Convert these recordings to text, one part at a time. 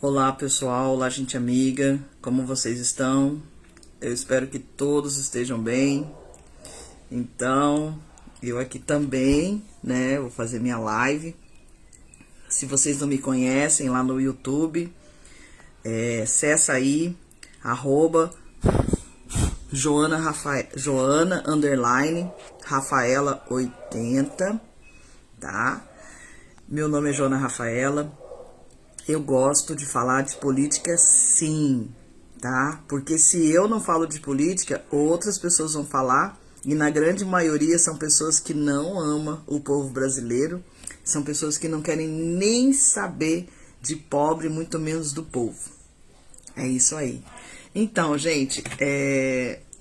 Olá pessoal, olá gente amiga, como vocês estão? Eu espero que todos estejam bem. Então, eu aqui também, né, vou fazer minha live. Se vocês não me conhecem lá no YouTube, acessa aí, @Joana_Rafaela80, tá? Meu nome é Joana Rafaela. Eu gosto de falar de política sim, tá? Porque se eu não falo de política, outras pessoas vão falar, e na grande maioria são pessoas que não amam o povo brasileiro, são pessoas que não querem nem saber de pobre, muito menos do povo. É isso aí. Então, gente,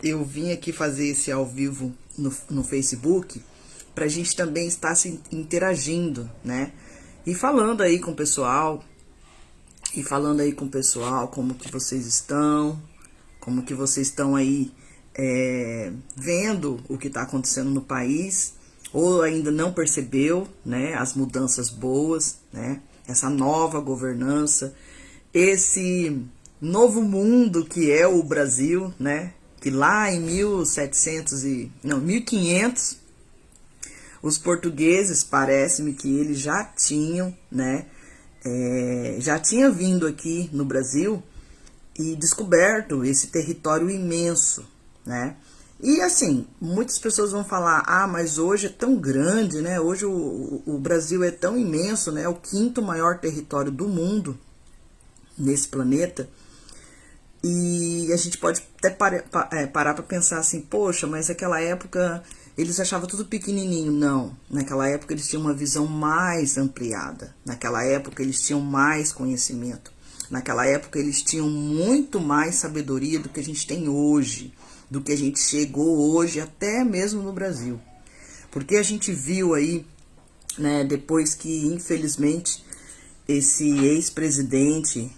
eu vim aqui fazer esse ao vivo no Facebook pra gente também estar se interagindo, né? E falando aí com o pessoal, como que vocês estão, como que vocês estão aí vendo o que está acontecendo no país, ou ainda não percebeu, né, as mudanças boas, né, essa nova governança, esse novo mundo que é o Brasil, né, que lá em 1500, os portugueses, parece-me que eles já tinham, né, já tinha vindo aqui no Brasil e descoberto esse território imenso, né? E assim, muitas pessoas vão falar, mas hoje é tão grande, né? Hoje o Brasil é tão imenso, né? É o quinto maior território do mundo nesse planeta. E a gente pode até parar para pensar assim, poxa, mas naquela época eles achavam tudo pequenininho. Não, naquela época eles tinham uma visão mais ampliada. Naquela época eles tinham mais conhecimento. Naquela época eles tinham muito mais sabedoria do que a gente tem hoje, do que a gente chegou hoje, até mesmo no Brasil. Porque a gente viu aí, né, depois que infelizmente esse ex-presidente,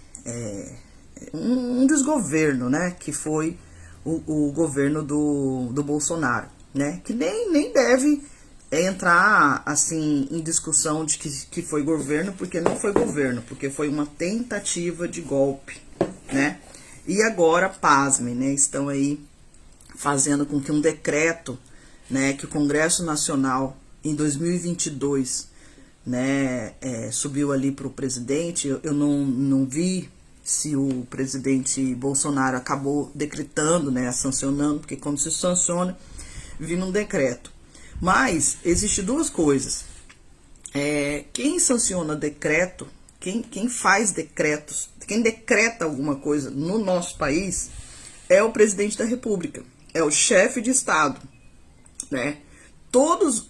um desgoverno, né, que foi o governo do Bolsonaro, né, que nem deve entrar assim em discussão de que foi governo, porque não foi governo, porque foi uma tentativa de golpe, né, e agora, pasmem, né, estão aí fazendo com que um decreto, né, que o Congresso Nacional em 2022, né, subiu ali para o presidente. Eu não vi se o presidente Bolsonaro acabou decretando, né, sancionando, porque quando se sanciona, vira um decreto. Mas existe duas coisas. Quem sanciona decreto, quem faz decretos, quem decreta alguma coisa no nosso país é o presidente da República, é o chefe de Estado, né? Todos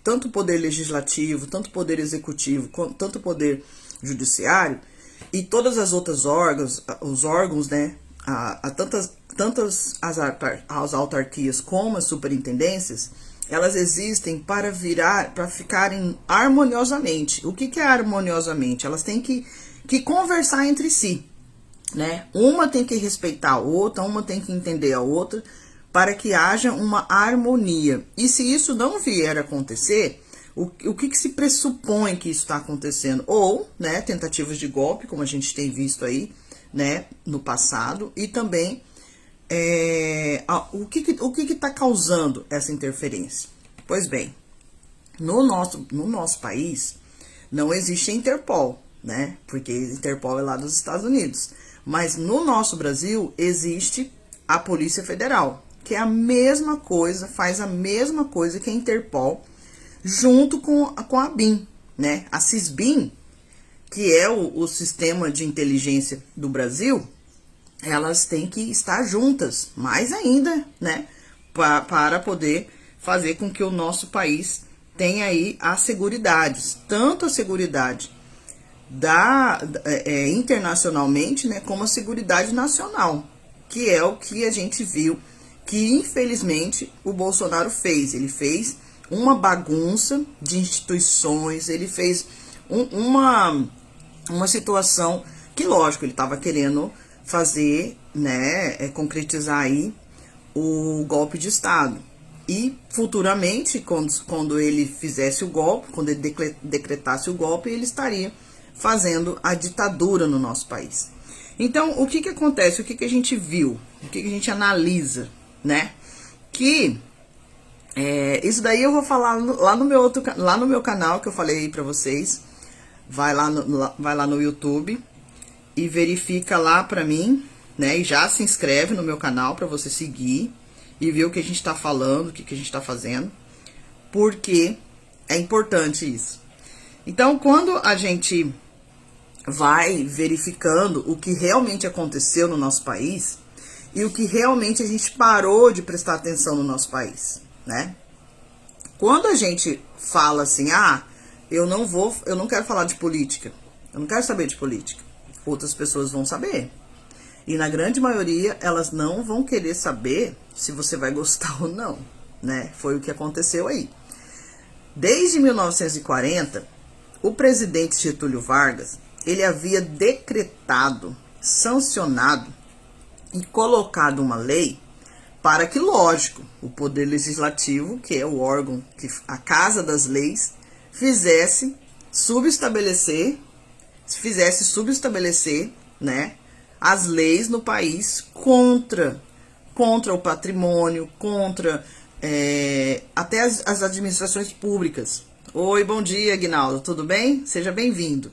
tanto o poder legislativo, tanto o poder executivo, tanto o poder judiciário e todas as outras os órgãos, né? Tantas as autarquias como as superintendências, elas existem para ficarem harmoniosamente. O que é harmoniosamente? Elas têm que conversar entre si, né? Uma tem que respeitar a outra, uma tem que entender a outra, para que haja uma harmonia. E se isso não vier a acontecer, o que se pressupõe que isso está acontecendo? Ou, né, tentativas de golpe, como a gente tem visto aí, né, no passado, e também o que está causando essa interferência? Pois bem, no nosso país não existe a Interpol, né, porque a Interpol é lá dos Estados Unidos. Mas no nosso Brasil existe a Polícia Federal, que é a mesma coisa, faz a mesma coisa que a Interpol, junto com a BIM, né? A CISBIM, que é o sistema de inteligência do Brasil, elas têm que estar juntas, mais ainda, né? Para poder fazer com que o nosso país tenha aí as seguridades, tanto a seguridade internacionalmente, né, como a seguridade nacional, que é o que a gente viu que infelizmente o Bolsonaro fez. Ele fez uma bagunça de instituições, ele fez uma situação que, lógico, ele estava querendo fazer, né, concretizar aí o golpe de Estado. E futuramente, quando ele fizesse o golpe, quando ele decretasse o golpe, ele estaria fazendo a ditadura no nosso país. Então, o que acontece? O que a gente viu? O que a gente analisa, né? Que isso daí eu vou falar lá no meu canal, que eu falei pra vocês. Vai lá no YouTube e verifica lá pra mim, né? E já se inscreve no meu canal pra você seguir e ver o que a gente tá falando, o que a gente tá fazendo. Porque é importante isso. Então, quando a gente vai verificando o que realmente aconteceu no nosso país e o que realmente a gente parou de prestar atenção no nosso país, né? Quando a gente fala assim, eu não quero falar de política, eu não quero saber de política, outras pessoas vão saber. E na grande maioria, elas não vão querer saber se você vai gostar ou não, né? Foi o que aconteceu aí. Desde 1940, o presidente Getúlio Vargas, ele havia decretado, sancionado e colocado uma lei para que, lógico, o Poder Legislativo, que é o órgão, que a Casa das Leis, fizesse subestabelecer, né, as leis no país contra o patrimônio, contra até as administrações públicas. Oi, bom dia, Aguinaldo, tudo bem? Seja bem-vindo.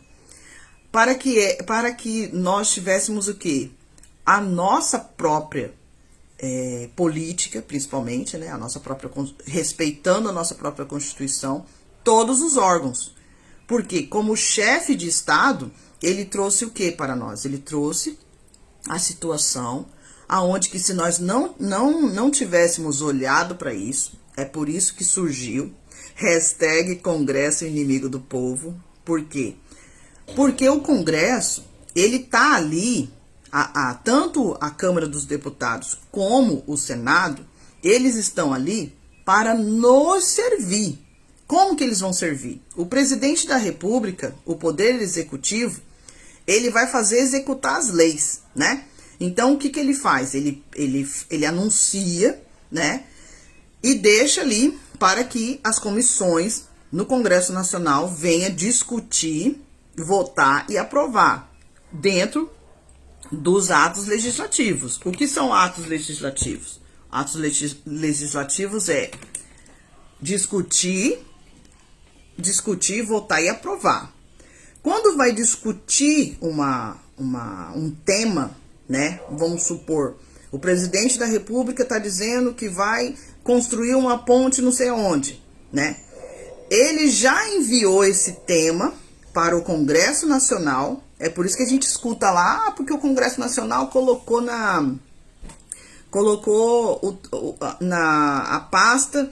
Para que nós tivéssemos o quê? A nossa própria política, principalmente, né? Respeitando a nossa própria Constituição, todos os órgãos. Porque, como chefe de Estado, ele trouxe o que para nós? Ele trouxe a situação aonde que, se nós não tivéssemos olhado para isso, é por isso que surgiu #Congresso Inimigo do Povo. Por quê? Porque o Congresso, ele tá ali, tanto a Câmara dos Deputados como o Senado, eles estão ali para nos servir. Como que eles vão servir? O presidente da República, o Poder Executivo, ele vai fazer executar as leis, né? Então, o que ele faz? Ele anuncia, né? E deixa ali para que as comissões no Congresso Nacional venham discutir, votar e aprovar dentro dos atos legislativos. O que são atos legislativos? Atos legislativos é discutir, votar e aprovar. Quando vai discutir um tema, né? Vamos supor, o presidente da República está dizendo que vai construir uma ponte não sei onde, né? Ele já enviou esse tema para o Congresso Nacional. É por isso que a gente escuta lá, porque o Congresso Nacional colocou na pasta,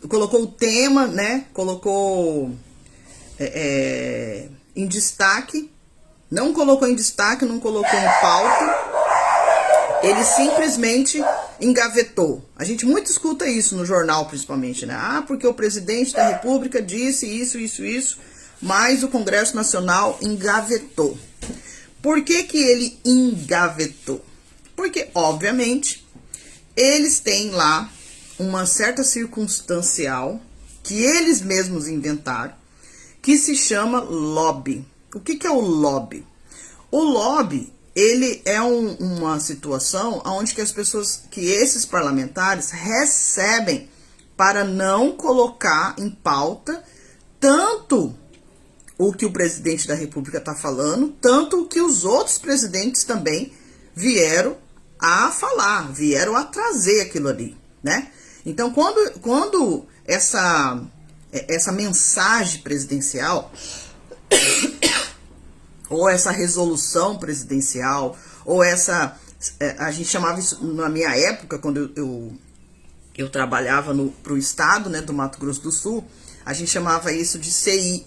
colocou o tema, né? Colocou em destaque, não colocou em destaque, não colocou em pauta, ele simplesmente engavetou. A gente muito escuta isso no jornal, principalmente, né? Porque o presidente da República disse isso, mas o Congresso Nacional engavetou. Por que ele engavetou? Porque, obviamente, eles têm lá uma certa circunstancial que eles mesmos inventaram, que se chama lobby. O que é o lobby? O lobby, ele é uma situação onde que esses parlamentares recebem para não colocar em pauta tanto o que o presidente da República está falando, tanto o que os outros presidentes também vieram a falar, vieram a trazer aquilo ali, né? Então, quando essa mensagem presidencial ou essa resolução presidencial, ou a gente chamava isso, na minha época, quando eu trabalhava pro estado, né, do Mato Grosso do Sul, a gente chamava isso de CI,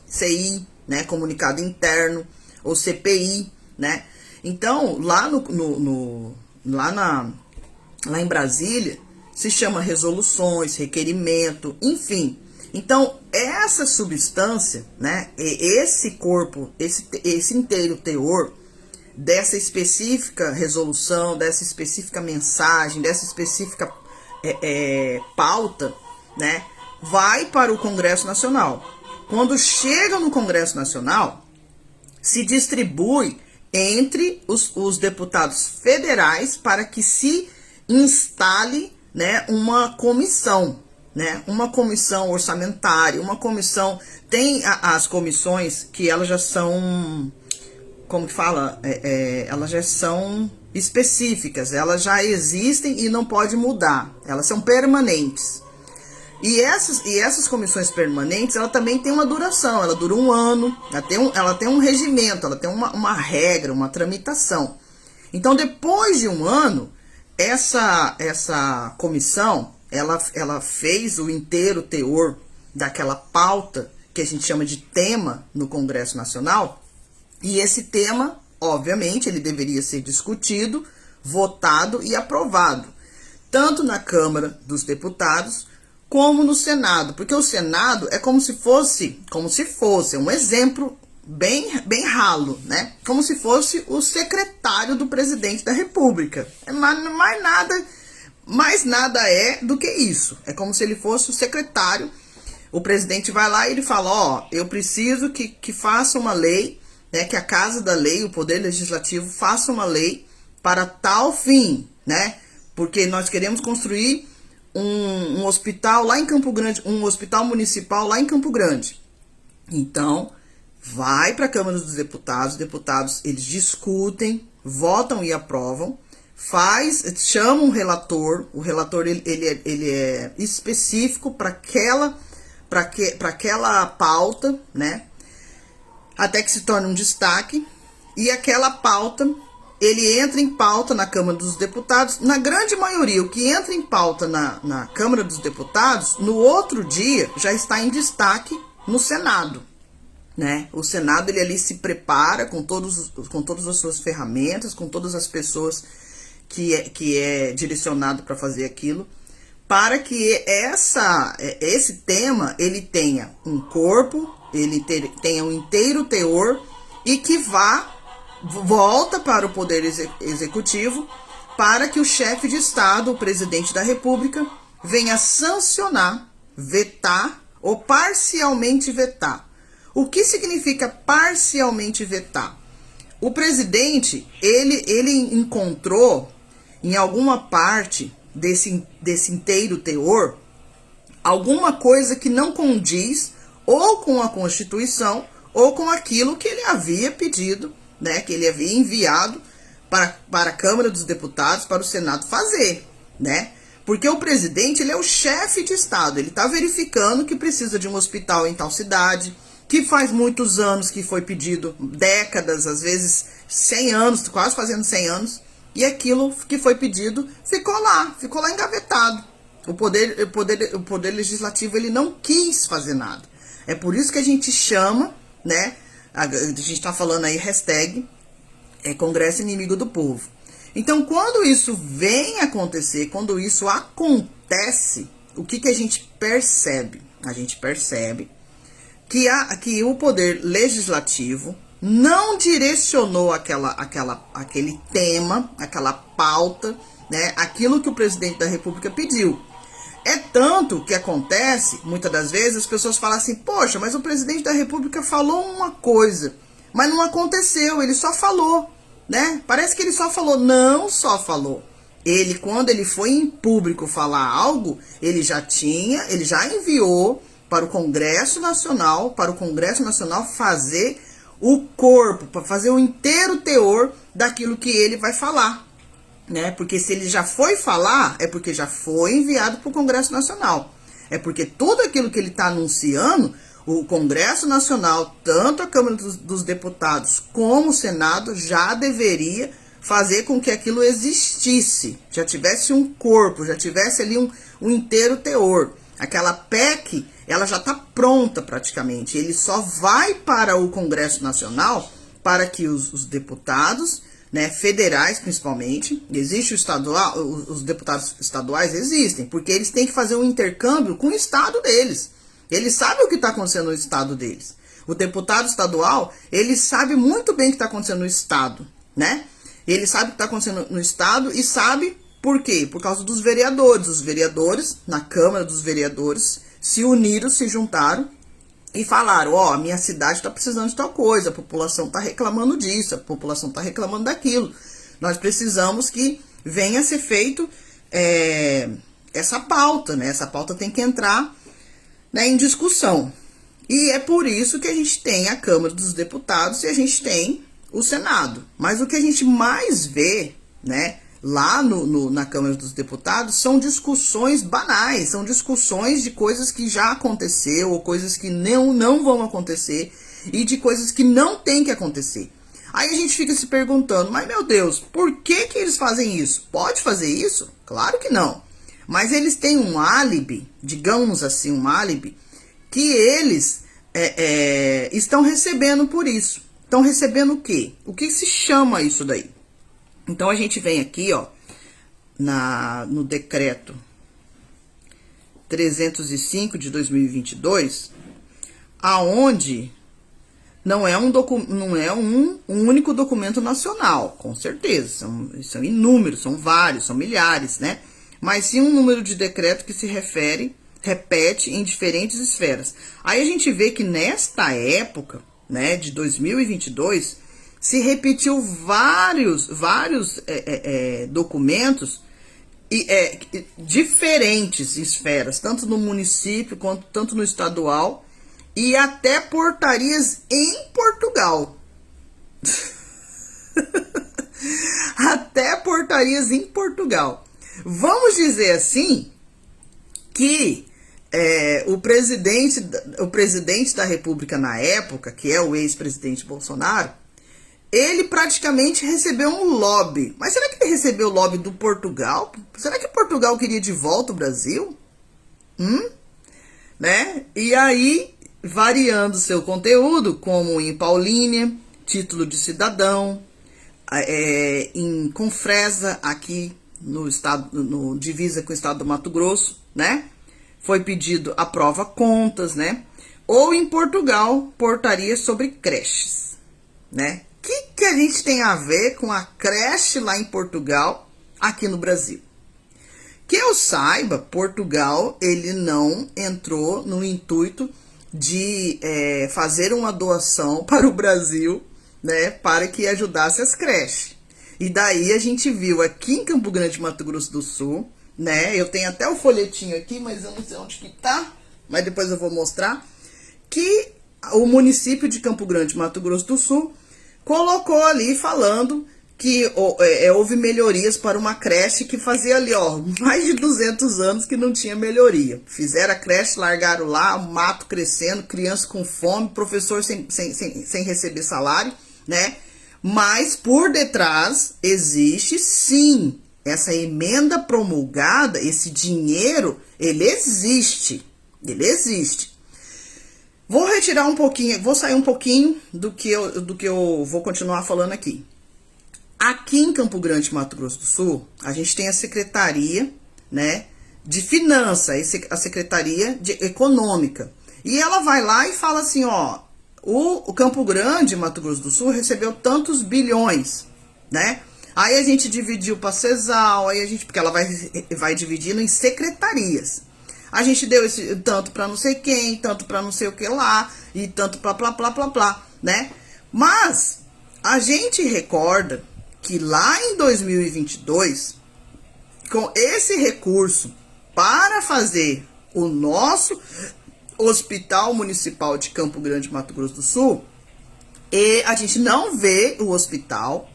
né, comunicado interno, ou CPI, né. Então, lá lá em Brasília, se chama resoluções, requerimento, enfim. Então, essa substância, né, esse corpo, esse inteiro teor dessa específica resolução, dessa específica mensagem, dessa específica pauta, né, vai para o Congresso Nacional. Quando chega no Congresso Nacional, se distribui entre os deputados federais para que se instale, né, uma comissão, né, uma comissão orçamentária, uma comissão, tem as comissões que elas já são, como que fala, elas já são específicas, elas já existem e não pode mudar, elas são permanentes. E essas comissões permanentes, ela também tem uma duração, ela dura 1 ano, ela tem um regimento, ela tem uma regra, uma tramitação. Então, depois de 1 ano, essa comissão, ela fez o inteiro teor daquela pauta que a gente chama de tema no Congresso Nacional, e esse tema, obviamente, ele deveria ser discutido, votado e aprovado, tanto na Câmara dos Deputados, como no Senado, porque o Senado é como se fosse um exemplo bem ralo, né? Como se fosse o secretário do presidente da República. Mais nada é do que isso. É como se ele fosse o secretário. O presidente vai lá e ele fala, ó, eu preciso que faça uma lei, né? Que a Casa da Lei, o Poder Legislativo, faça uma lei para tal fim, né? Porque nós queremos construir um hospital lá em Campo Grande, um hospital municipal lá em Campo Grande. Então, vai para a Câmara dos Deputados, os deputados, eles discutem, votam e aprovam, chama um relator, o relator ele é específico para aquela pauta, né? Até que se torne um destaque, e aquela pauta, ele entra em pauta na Câmara dos Deputados. Na grande maioria, o que entra em pauta na Câmara dos Deputados, no outro dia já está em destaque no Senado, né? O Senado, ele ali se prepara com todas as suas ferramentas, com todas as pessoas que é direcionado para fazer aquilo, para que esse tema, ele tenha um corpo, ele tenha um inteiro teor, e que volta para o Poder Executivo, para que o chefe de Estado, o presidente da República, venha sancionar, vetar ou parcialmente vetar. O que significa parcialmente vetar? O presidente, ele encontrou em alguma parte desse inteiro teor alguma coisa que não condiz ou com a Constituição ou com aquilo que ele havia pedido, né, que ele havia enviado para a Câmara dos Deputados, para o Senado fazer, né? Porque o presidente, ele é o chefe de Estado, ele está verificando que precisa de um hospital em tal cidade, que faz muitos anos que foi pedido, décadas, às vezes 100 anos, quase fazendo 100 anos, e aquilo que foi pedido ficou lá engavetado. O poder legislativo, ele não quis fazer nada. É por isso que a gente chama, né? A gente está falando aí, hashtag Congresso Inimigo do Povo. Então, quando isso vem acontecer, quando isso acontece, o que a gente percebe? A gente percebe que o poder legislativo não direcionou aquele tema, aquela pauta, né? Aquilo que o presidente da República pediu. É tanto que acontece, muitas das vezes, as pessoas falam assim, poxa, mas o presidente da República falou uma coisa, mas não aconteceu, ele só falou, né? Parece que ele só falou, não só falou. Ele, quando ele foi em público falar algo, ele já enviou para o Congresso Nacional, fazer o corpo, para fazer o inteiro teor daquilo que ele vai falar. Né? Porque se ele já foi falar, é porque já foi enviado para o Congresso Nacional. É porque tudo aquilo que ele está anunciando, o Congresso Nacional, tanto a Câmara dos Deputados como o Senado, já deveria fazer com que aquilo existisse, já tivesse um corpo, já tivesse ali um inteiro teor. Aquela PEC, ela já está pronta praticamente. Ele só vai para o Congresso Nacional para que os deputados, né, federais principalmente, existe o estadual, os deputados estaduais existem, porque eles têm que fazer um intercâmbio com o estado deles. Eles sabem o que está acontecendo no estado deles. O deputado estadual, ele sabe muito bem o que está acontecendo no estado, né? Ele sabe o que está acontecendo no estado e sabe por quê? Por causa dos vereadores. Os vereadores, na Câmara dos Vereadores, se uniram, se juntaram e falaram, ó, minha cidade está precisando de tal coisa, a população está reclamando disso, a população está reclamando daquilo. Nós precisamos que venha a ser feito essa pauta, né? Essa pauta tem que entrar, né, em discussão. E é por isso que a gente tem a Câmara dos Deputados e a gente tem o Senado. Mas o que a gente mais vê, né, lá na Câmara dos Deputados são discussões banais, são discussões de coisas que já aconteceu ou coisas que não vão acontecer e de coisas que não tem que acontecer. Aí a gente fica se perguntando, mas meu Deus, por que eles fazem isso? Pode fazer isso? Claro que não. Mas eles têm um álibi, digamos assim, um álibi, que eles estão recebendo por isso. Estão recebendo o quê? O que se chama isso daí? Então a gente vem aqui, ó, no decreto 305 de 2022, aonde não é um único documento nacional, com certeza, são inúmeros, são vários, são milhares, né? Mas sim um número de decreto que se repete em diferentes esferas. Aí a gente vê que nesta época, né, de 2022, se repetiu vários documentos diferentes esferas, tanto no município quanto tanto no estadual, e até portarias em Portugal. Até portarias em Portugal. Vamos dizer assim que o presidente da República na época, que é o ex-presidente Bolsonaro, ele praticamente recebeu um lobby. Mas será que ele recebeu o lobby do Portugal? Será que Portugal queria de volta o Brasil? Né? E aí, variando seu conteúdo, como em Paulínia, título de cidadão, em Confresa, aqui no estado, no divisa com o estado do Mato Grosso, né? Foi pedido a prova contas, né? Ou em Portugal, portaria sobre creches, né? O que a gente tem a ver com a creche lá em Portugal, aqui no Brasil? Que eu saiba, Portugal, ele não entrou no intuito de fazer uma doação para o Brasil, né? Para que ajudasse as creches. E daí a gente viu aqui em Campo Grande, Mato Grosso do Sul, né? Eu tenho até o folhetinho aqui, mas eu não sei onde que tá, mas depois eu vou mostrar, que o município de Campo Grande, Mato Grosso do Sul, colocou ali falando que houve melhorias para uma creche que fazia ali, ó, mais de 200 anos que não tinha melhoria. Fizeram a creche, largaram lá, o mato crescendo, criança com fome, professor sem receber salário, né? Mas por detrás existe sim essa emenda promulgada, esse dinheiro, ele existe. Vou retirar um pouquinho, vou sair um pouquinho do que eu vou continuar falando aqui. Aqui em Campo Grande, Mato Grosso do Sul, a gente tem a Secretaria, né, de Finanças, a Secretaria Econômica. E ela vai lá e fala assim, ó, o Campo Grande, Mato Grosso do Sul, recebeu tantos bilhões, né? Aí a gente dividiu para CESAL, porque ela vai dividindo em secretarias. A gente deu esse tanto para não sei quem, tanto para não sei o que lá, e tanto para plá, né? Mas a gente recorda que lá em 2022, com esse recurso para fazer o nosso Hospital Municipal de Campo Grande, Mato Grosso do Sul, e a gente não vê o hospital,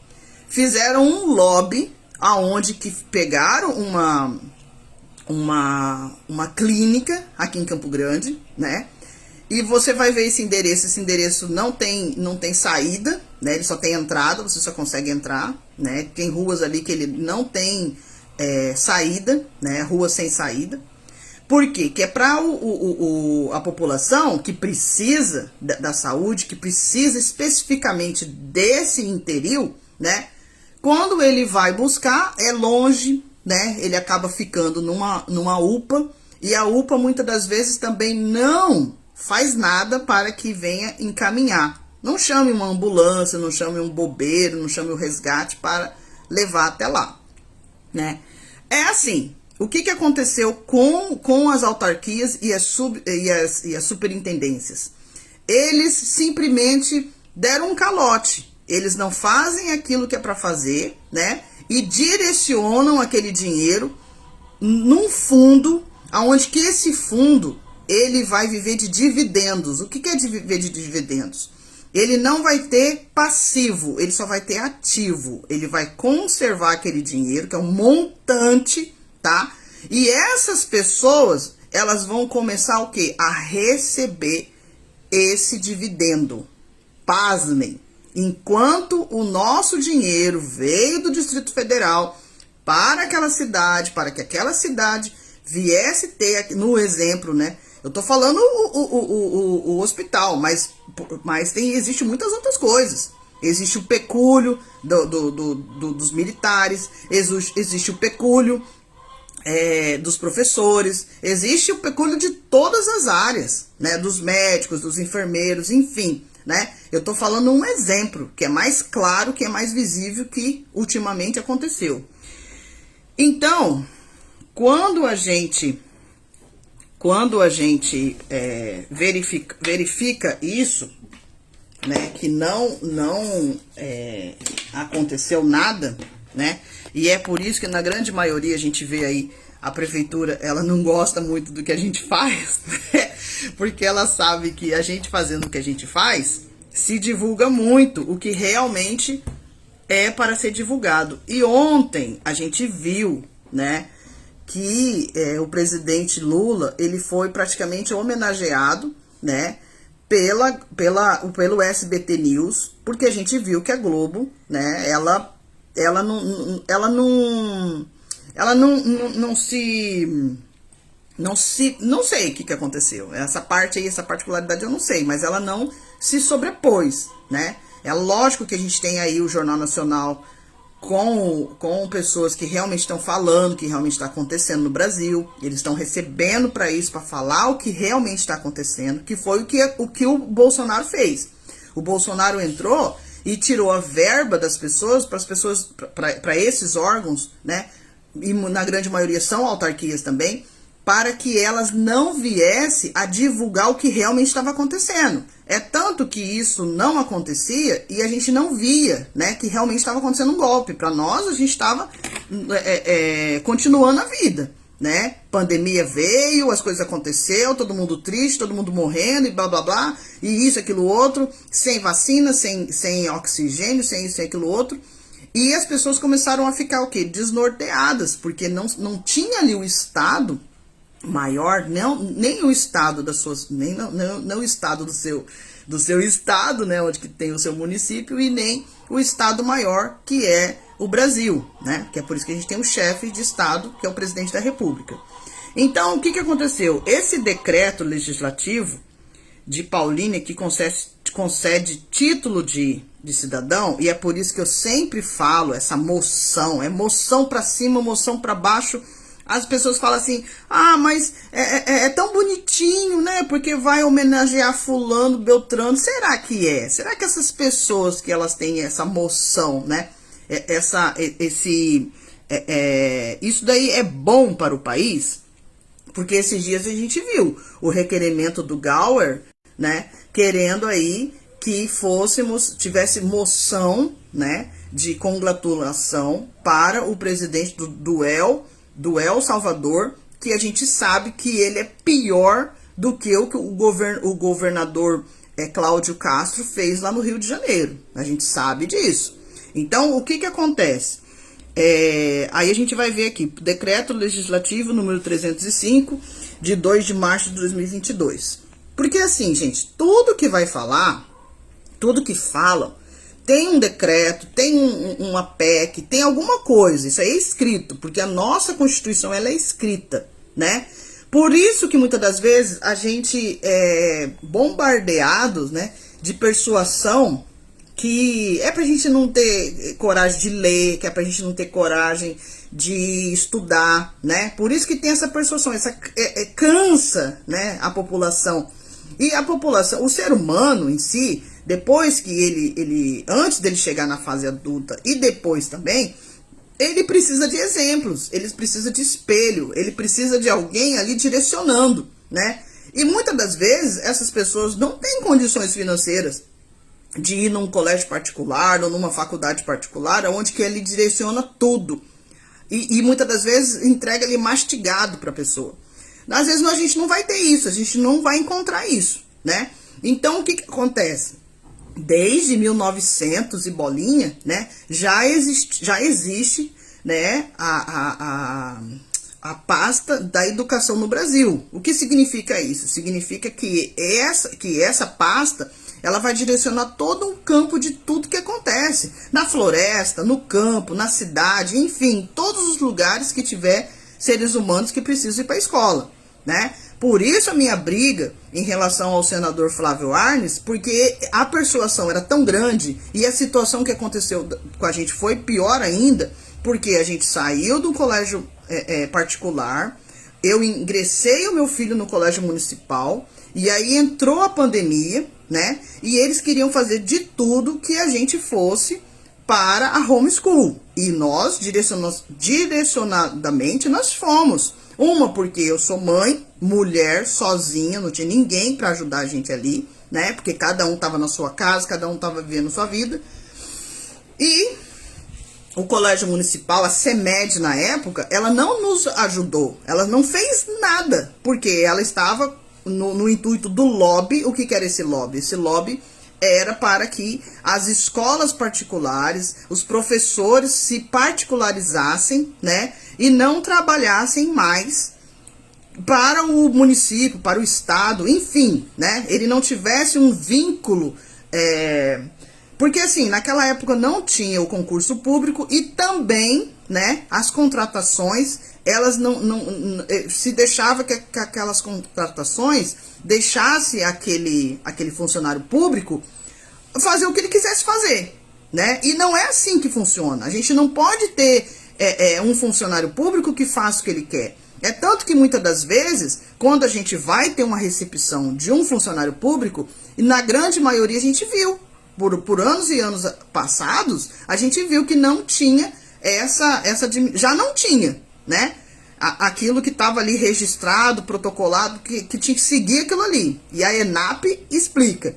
fizeram um lobby aonde que pegaram uma clínica aqui em Campo Grande, né? E você vai ver esse endereço não tem saída, né? Ele só tem entrada, você só consegue entrar, né? Tem ruas ali que ele não tem saída, né? Rua sem saída. Por quê? Que é para a população que precisa da saúde, que precisa especificamente desse interior, né? Quando ele vai buscar, é longe, né? Ele acaba ficando numa UPA, e a UPA muitas das vezes também não faz nada para que venha encaminhar. Não chame uma ambulância, não chame um bobeiro, não chame o resgate para levar até lá, né? É assim, o que aconteceu com as autarquias e as superintendências? eles simplesmente deram um calote. Eles não fazem aquilo que é para fazer, né? E direcionam aquele dinheiro num fundo, aonde que esse fundo ele vai viver de dividendos. O que é de viver de dividendos? Ele não vai ter passivo, ele só vai ter ativo. Ele vai conservar aquele dinheiro, que é um montante, tá? E essas pessoas, elas vão começar o quê? A receber esse dividendo. Pasmem. Enquanto o nosso dinheiro veio do Distrito Federal para aquela cidade, para que aquela cidade viesse ter, no exemplo, né? Eu tô falando o hospital, mas existe muitas outras coisas. Existe o pecúlio dos militares, existe o pecúlio dos professores, existe o pecúlio de todas as áreas, né? Dos médicos, dos enfermeiros, enfim, né? Eu tô falando um exemplo que é mais claro, que é mais visível, que ultimamente aconteceu. Então, quando a gente verifica isso, né, que não aconteceu nada, né, e é por isso que na grande maioria a gente vê aí a prefeitura, ela não gosta muito do que a gente faz, né, porque ela sabe que a gente fazendo o que a gente faz, se divulga muito o que realmente é para ser divulgado. E ontem a gente viu, né, que o presidente Lula, ele foi praticamente homenageado, né, pelo SBT News, porque a gente viu que a Globo, né, ela não sei o que aconteceu. Essa parte aí, essa particularidade eu não sei, mas ela não se sobrepôs, né? É lógico que a gente tem aí o Jornal Nacional com pessoas que realmente estão falando o que realmente está acontecendo no Brasil. Eles estão recebendo para isso, para falar o que realmente está acontecendo, que foi o que o Bolsonaro fez. O Bolsonaro entrou e tirou a verba das pessoas, para esses órgãos, né? E na grande maioria são autarquias também, para que elas não viessem a divulgar o que realmente estava acontecendo. É tanto que isso não acontecia e a gente não via, né, que realmente estava acontecendo um golpe. Para nós, a gente estava continuando a vida, né? Pandemia veio, as coisas aconteceram, todo mundo triste, todo mundo morrendo e blá blá blá, e isso, aquilo, outro, sem vacina, sem oxigênio, sem isso e aquilo outro. E as pessoas começaram a ficar o quê? Desnorteadas, porque não tinha ali o Estado maior, nem o estado das suas, não o estado do seu estado, né, onde que tem o seu município, e nem o estado maior, que é o Brasil, né, que é por isso que a gente tem o chefe de estado, que é o presidente da República. Então, o que aconteceu? Esse decreto legislativo de Paulínia, que concede título de cidadão, e é por isso que eu sempre falo, essa moção, é moção para cima, moção para baixo. As pessoas falam assim, mas é tão bonitinho, né? Porque vai homenagear fulano, beltrano. Será que é? Será que essas pessoas que elas têm essa moção, né? Isso daí é bom para o país? Porque esses dias a gente viu o requerimento do Gauer, né? Querendo aí que tivesse moção, né? De congratulação para o presidente do El Salvador, que a gente sabe que ele é pior do que o governador Cláudio Castro fez lá no Rio de Janeiro. A gente sabe disso. Então, o que acontece? Aí a gente vai ver aqui, decreto legislativo número 305, de 2 de março de 2022. Porque assim, gente, tudo que vai falar, tudo que falam, tem um decreto, tem uma PEC, tem alguma coisa, isso aí é escrito, porque a nossa Constituição, ela é escrita, né? Por isso que muitas das vezes a gente é bombardeado, né, de persuasão, que é pra gente não ter coragem de ler, que é pra gente não ter coragem de estudar, né? Por isso que tem essa persuasão, cansa, né, a população. E a população, o ser humano em si, depois que ele antes dele chegar na fase adulta e depois também, ele precisa de exemplos, ele precisa de espelho, ele precisa de alguém ali direcionando, né? E muitas das vezes essas pessoas não têm condições financeiras de ir num colégio particular ou numa faculdade particular, onde que ele direciona tudo. E muitas das vezes entrega ele mastigado para a pessoa. Às vezes a gente não vai ter isso, a gente não vai encontrar isso, né? Então o que acontece? Desde 1900 e bolinha, né, já existe, né, a pasta da educação no Brasil. O que significa isso? Significa que essa pasta, ela vai direcionar todo um campo de tudo que acontece. Na floresta, no campo, na cidade, enfim, todos os lugares que tiver seres humanos que precisam ir para a escola, né? Por isso a minha briga em relação ao senador Flávio Arnes, porque a persuasão era tão grande e a situação que aconteceu com a gente foi pior ainda, porque a gente saiu do colégio particular, eu ingressei o meu filho no colégio municipal, e aí entrou a pandemia, né? E eles queriam fazer de tudo que a gente fosse para a homeschool. E nós, direcionadamente, nós fomos. Uma, porque eu sou mãe, mulher, sozinha, não tinha ninguém para ajudar a gente ali, né? Porque cada um estava na sua casa, cada um estava vivendo sua vida. E o colégio municipal, a CEMED na época, ela não nos ajudou, ela não fez nada, porque ela estava no intuito do lobby. O que era esse lobby? Esse lobby era para que as escolas particulares, os professores se particularizassem, né, e não trabalhassem mais para o município, para o estado, enfim, né, ele não tivesse um vínculo, porque assim, naquela época não tinha o concurso público e também, né, as contratações, elas não se deixava que aquelas contratações deixasse aquele funcionário público fazer o que ele quisesse fazer, né? E não é assim que funciona. A gente não pode ter um funcionário público que faça o que ele quer. É tanto que muitas das vezes, quando a gente vai ter uma recepção de um funcionário público, e na grande maioria a gente viu, por anos e anos passados, a gente viu que não tinha já não tinha, né? Aquilo que estava ali registrado, protocolado, que tinha que seguir aquilo ali. E a ENAP explica.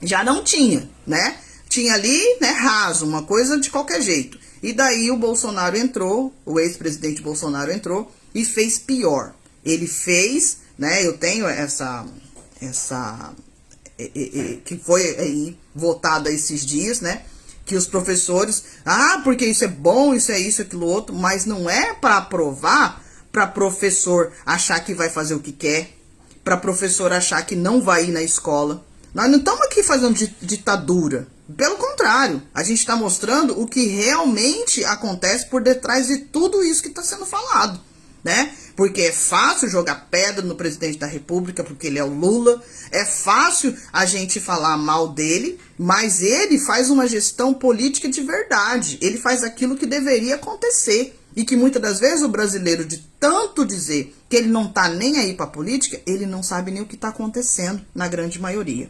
Já não tinha, né? Tinha ali, né, raso, uma coisa de qualquer jeito. E daí o Bolsonaro entrou, o ex-presidente Bolsonaro entrou e fez pior. Ele fez, né, eu tenho essa que foi aí votada esses dias, né? Que os professores, porque isso é bom, isso é isso, aquilo outro, mas não é para aprovar, para professor achar que vai fazer o que quer, para professor achar que não vai ir na escola. Nós não estamos aqui fazendo ditadura. Pelo contrário, a gente está mostrando o que realmente acontece por detrás de tudo isso que está sendo falado, né? Porque é fácil jogar pedra no presidente da República, porque ele é o Lula. É fácil a gente falar mal dele, mas ele faz uma gestão política de verdade. Ele faz aquilo que deveria acontecer. E que muitas das vezes o brasileiro, de tanto dizer que ele não tá nem aí pra política, ele não sabe nem o que tá acontecendo, na grande maioria.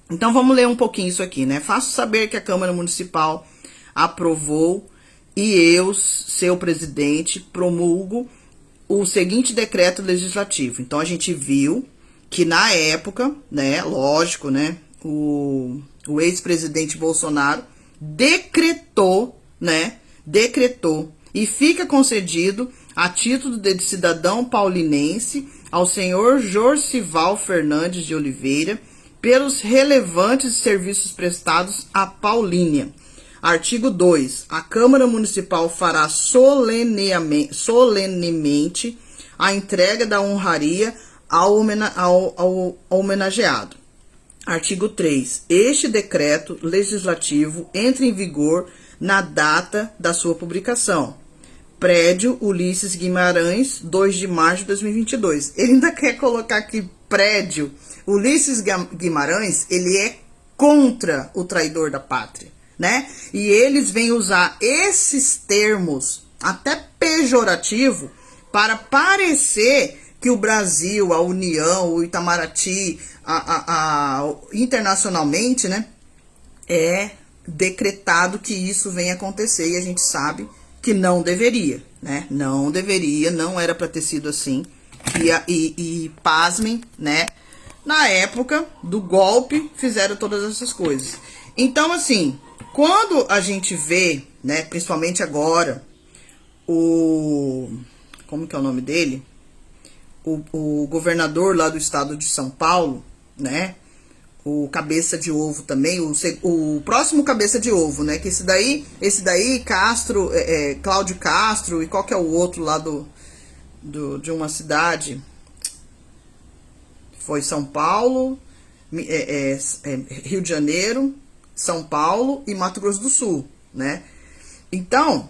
Então vamos ler um pouquinho isso aqui, né? Faço saber que a Câmara Municipal aprovou e eu, seu presidente, promulgo o seguinte decreto legislativo. Então a gente viu que na época, né, lógico, né, o ex-presidente Bolsonaro decretou e fica concedido a título de cidadão paulinense ao senhor Jorcival Fernandes de Oliveira pelos relevantes serviços prestados à Paulínia. Artigo 2. A Câmara Municipal fará solenemente a entrega da honraria ao homenageado. Artigo 3. Este decreto legislativo entra em vigor na data da sua publicação. Prédio Ulisses Guimarães, 2 de março de 2022. Ele ainda quer colocar aqui prédio. Ulisses Guimarães, ele é contra o traidor da pátria, né? E eles vêm usar esses termos, até pejorativo, para parecer que o Brasil, a União, o Itamaraty, internacionalmente, né, é decretado que isso vem acontecer, e a gente sabe que não deveria, né? Não deveria, não era para ter sido assim. E pasmem, né? Na época do golpe, fizeram todas essas coisas. Então, assim, quando a gente vê, né, principalmente agora, como que é o nome dele? O governador lá do estado de São Paulo, né? O cabeça de ovo também, o próximo cabeça de ovo, né? Que esse daí Castro, Cláudio Castro, e qual que é o outro lá de uma cidade? Foi São Paulo, Rio de Janeiro, São Paulo e Mato Grosso do Sul, né? Então,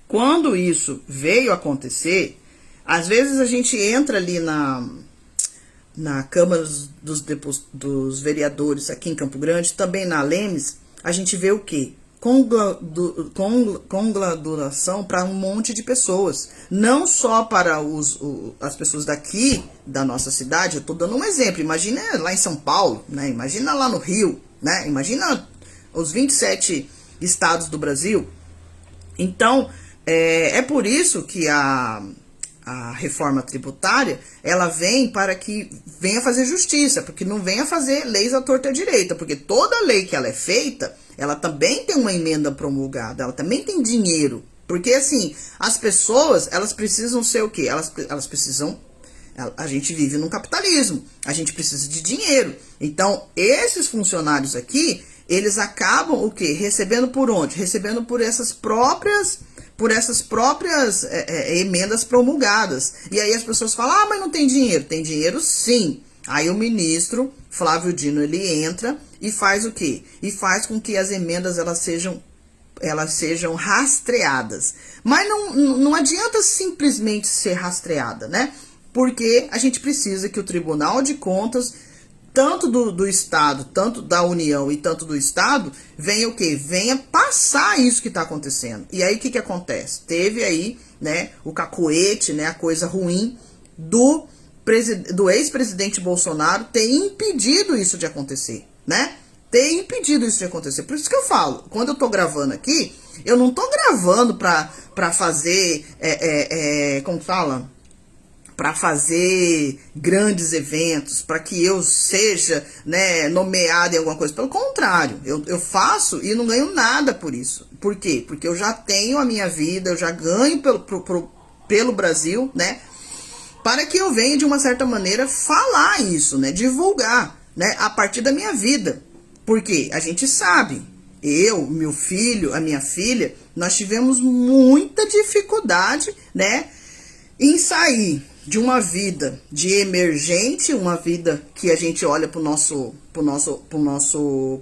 quando isso veio acontecer, às vezes a gente entra ali na Câmara dos Vereadores aqui em Campo Grande, também na Lemes, a gente vê o quê? Congratulação para um monte de pessoas, não só para as pessoas daqui da nossa cidade. Eu tô dando um exemplo, imagina lá em São Paulo, né? Imagina lá no Rio, né? Imagina os 27 estados do Brasil. Então, é por isso que a reforma tributária, ela vem para que venha fazer justiça, porque não venha fazer leis à torta e à direita, porque toda lei que ela é feita, ela também tem uma emenda promulgada, ela também tem dinheiro, porque assim, as pessoas, elas precisam ser o quê? Elas precisam, a gente vive num capitalismo, a gente precisa de dinheiro, então esses funcionários aqui, eles acabam o quê? Recebendo por onde? Recebendo por essas próprias emendas promulgadas. E aí as pessoas falam, mas não tem dinheiro. Tem dinheiro sim. Aí o ministro Flávio Dino, ele entra e faz o quê? E faz com que as emendas elas sejam rastreadas. Mas não adianta simplesmente ser rastreada, né? Porque a gente precisa que o Tribunal de Contas, tanto do Estado, tanto da União e tanto do Estado, venha o quê? Venha passar isso que está acontecendo. E aí o que acontece? Teve aí, né, o cacoete, né, a coisa ruim do ex-presidente Bolsonaro ter impedido isso de acontecer, né? Ter impedido isso de acontecer. Por isso que eu falo, quando eu tô gravando aqui, eu não tô gravando pra fazer, como fala? Para fazer grandes eventos, para que eu seja, né, nomeado em alguma coisa. Pelo contrário, eu faço e não ganho nada por isso. Por quê? Porque eu já tenho a minha vida, eu já ganho pelo Brasil, né, para que eu venha, de uma certa maneira, falar isso, né, divulgar, né, a partir da minha vida. Porque a gente sabe, eu, meu filho, a minha filha, nós tivemos muita dificuldade, né, em sair de uma vida de emergente, uma vida que a gente olha pro nosso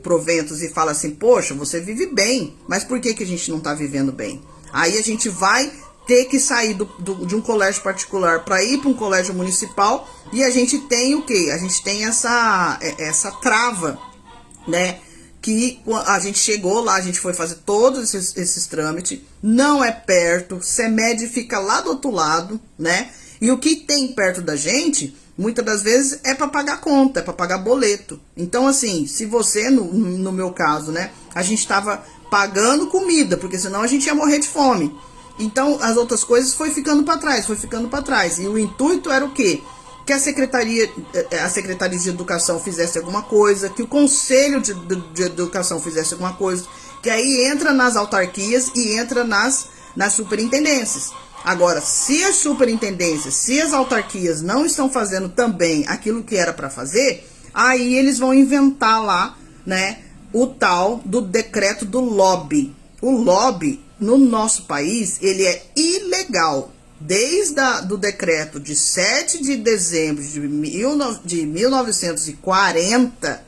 proventos e fala assim, poxa, você vive bem, mas por que a gente não tá vivendo bem? Aí a gente vai ter que sair de um colégio particular para ir para um colégio municipal, e a gente tem o quê? A gente tem essa trava, né? Que a gente chegou lá, a gente foi fazer todos esses trâmites, não é perto, CEMED fica lá do outro lado, né? E o que tem perto da gente, muitas das vezes, é para pagar conta, é para pagar boleto. Então, assim, se você, no meu caso, né, a gente estava pagando comida, porque senão a gente ia morrer de fome. Então, as outras coisas foi ficando para trás, E o intuito era o quê? Que a Secretaria de Educação fizesse alguma coisa, que o Conselho de Educação fizesse alguma coisa, que aí entra nas autarquias e entra nas superintendências. Agora, se as superintendências, se as autarquias não estão fazendo também aquilo que era para fazer, aí eles vão inventar lá, né, o tal do decreto do lobby. O lobby, no nosso país, ele é ilegal. Desde do decreto de 7 de dezembro de 1940,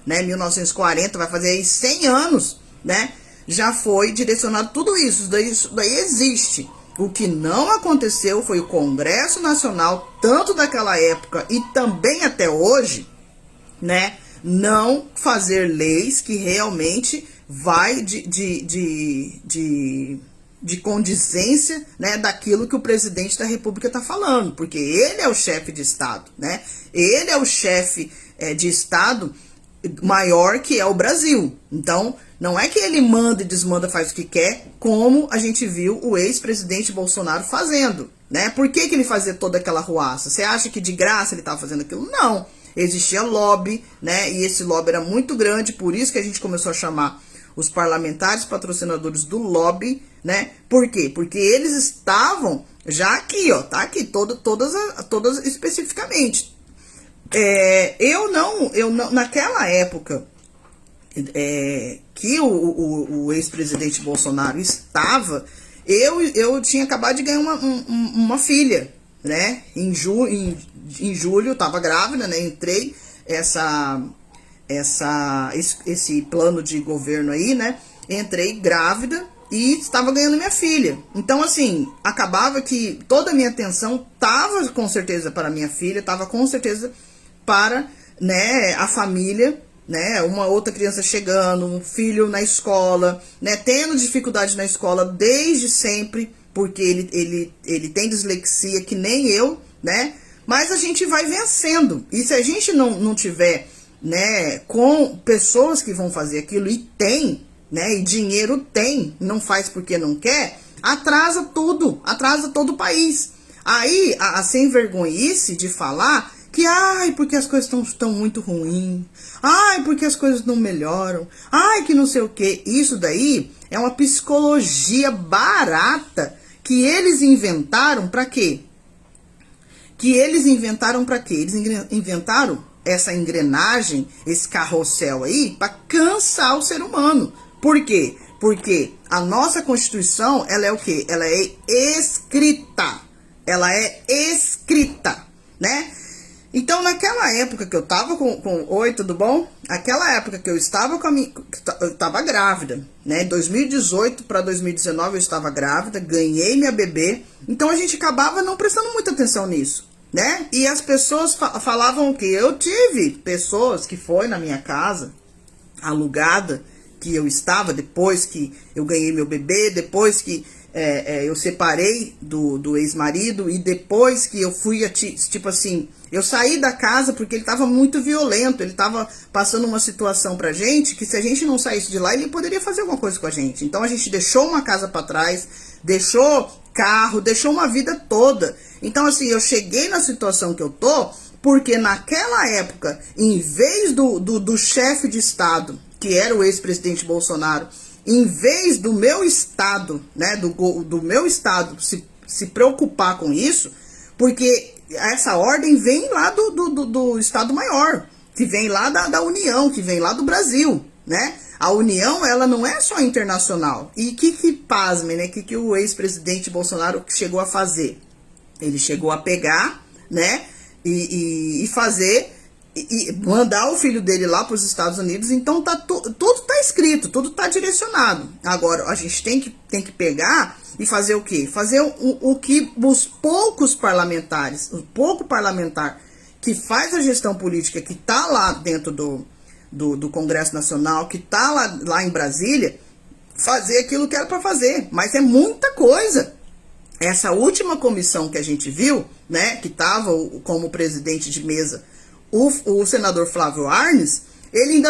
né, 1940, vai fazer aí 100 anos, né, já foi direcionado tudo isso daí existe. O que não aconteceu foi o Congresso Nacional, tanto daquela época e também até hoje, né, não fazer leis que realmente vai de condizência, né, daquilo que o presidente da República está falando, porque ele é o chefe de Estado, né? Ele é o chefe de Estado maior, que é o Brasil. Então, Não é que ele manda e desmanda, faz o que quer, como a gente viu o ex-presidente Bolsonaro fazendo, né? Por que ele fazia toda aquela ruaça? Você acha que de graça ele estava fazendo aquilo? Não. Existia lobby, né? E esse lobby era muito grande, por isso que a gente começou a chamar os parlamentares patrocinadores do lobby, né? Por quê? Porque eles estavam já aqui, ó, tá aqui, todas especificamente. Eu não, naquela época que o ex-presidente Bolsonaro estava, eu tinha acabado de ganhar uma filha, né? Em julho eu estava grávida, né? Entrei esse plano de governo aí, né? Entrei grávida e estava ganhando minha filha. Então, assim, acabava que toda a minha atenção estava com certeza para minha filha, estava com certeza para, né, a família, né, uma outra criança chegando, um filho na escola, né, tendo dificuldade na escola desde sempre, porque ele tem dislexia que nem eu, né, mas a gente vai vencendo. E se a gente não tiver, né, com pessoas que vão fazer aquilo, e tem, né, e dinheiro tem, não faz porque não quer, atrasa tudo, atrasa todo o país. Aí, a sem vergonhice de falar que, ai, porque as coisas estão muito ruins, ai, porque as coisas não melhoram, ai, que não sei o que. Isso daí é uma psicologia barata que eles inventaram para quê? Eles inventaram essa engrenagem, esse carrossel aí, para cansar o ser humano. Por quê? Porque a nossa Constituição, ela é o quê? Ela é escrita. Ela é escrita, né? Então, naquela época que eu tava oi, tudo bom? Aquela época que eu estava eu estava grávida, né? 2018 para 2019 eu estava grávida, ganhei minha bebê. Então, a gente acabava não prestando muita atenção nisso, né? E as pessoas falavam que eu tive pessoas que foi na minha casa, alugada, que eu estava, depois que eu ganhei meu bebê, depois que eu separei do ex-marido, e depois que eu fui, tipo assim, eu saí da casa porque ele estava muito violento, ele estava passando uma situação pra gente, que se a gente não saísse de lá, ele poderia fazer alguma coisa com a gente. Então a gente deixou uma casa pra trás, deixou carro, deixou uma vida toda. Então assim, eu cheguei na situação que eu tô, porque naquela época, em vez do chefe de Estado, que era o ex-presidente Bolsonaro, em vez do meu Estado, né, do meu Estado se preocupar com isso, porque essa ordem vem lá do Estado Maior, que vem lá da União, que vem lá do Brasil, né? A União, ela não é só internacional. E pasme, né? Que o ex-presidente Bolsonaro chegou a fazer? Ele chegou a pegar, né, e fazer... e mandar o filho dele lá para os Estados Unidos. Então tudo tá escrito, tudo tá direcionado. Agora a gente tem que pegar e fazer o quê? Fazer o que os poucos parlamentares, o pouco parlamentar que faz a gestão política, que tá lá dentro do Congresso Nacional, que tá lá em Brasília, fazer aquilo que era para fazer. Mas é muita coisa. Essa última comissão que a gente viu, né, que tava como presidente de mesa o senador Flávio Arnes, ele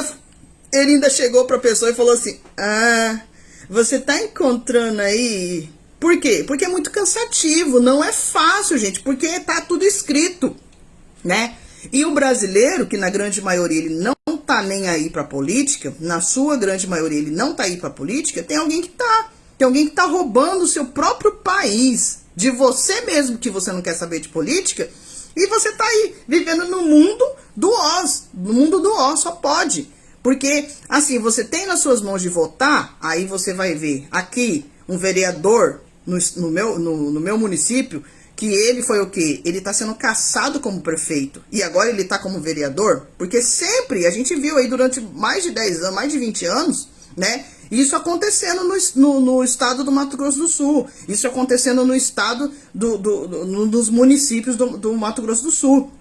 ainda chegou para a pessoa e falou assim: ah, você tá encontrando aí... Por quê? Porque é muito cansativo, não é fácil, gente, porque tá tudo escrito, né? E o brasileiro, que na grande maioria ele não tá nem aí pra política, na sua grande maioria ele não tá aí pra política, tem alguém que tá roubando o seu próprio país, de você mesmo, que você não quer saber de política. E você tá aí, vivendo no mundo do Oz. No mundo do Oz, só pode. Porque, assim, você tem nas suas mãos de votar, aí você vai ver aqui um vereador no meu município, que ele foi o quê? Ele tá sendo caçado como prefeito. E agora ele tá como vereador. Porque sempre, a gente viu aí durante mais de 10 anos, mais de 20 anos, né? Isso acontecendo no estado do Mato Grosso do Sul. Isso acontecendo no estado dos municípios do Mato Grosso do Sul.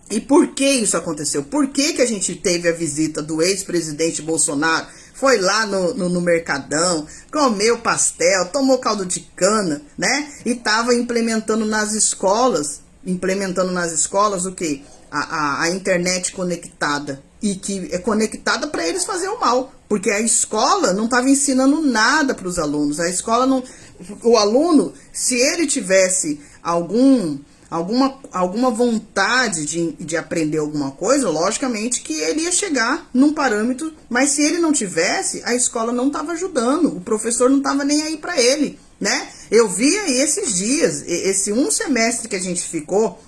E por que isso aconteceu? Por que a gente teve a visita do ex-presidente Bolsonaro? Foi lá no Mercadão, comeu pastel, tomou caldo de cana, né? E estava implementando nas escolas o quê? A internet conectada, e que é conectada para eles fazer o mal, porque a escola não estava ensinando nada para os alunos. A escola não, o aluno, se ele tivesse alguma vontade de aprender alguma coisa, logicamente que ele ia chegar num parâmetro, mas se ele não tivesse, a escola não estava ajudando, o professor não estava nem aí para ele, né? Eu vi aí esses dias, esse um semestre que a gente ficou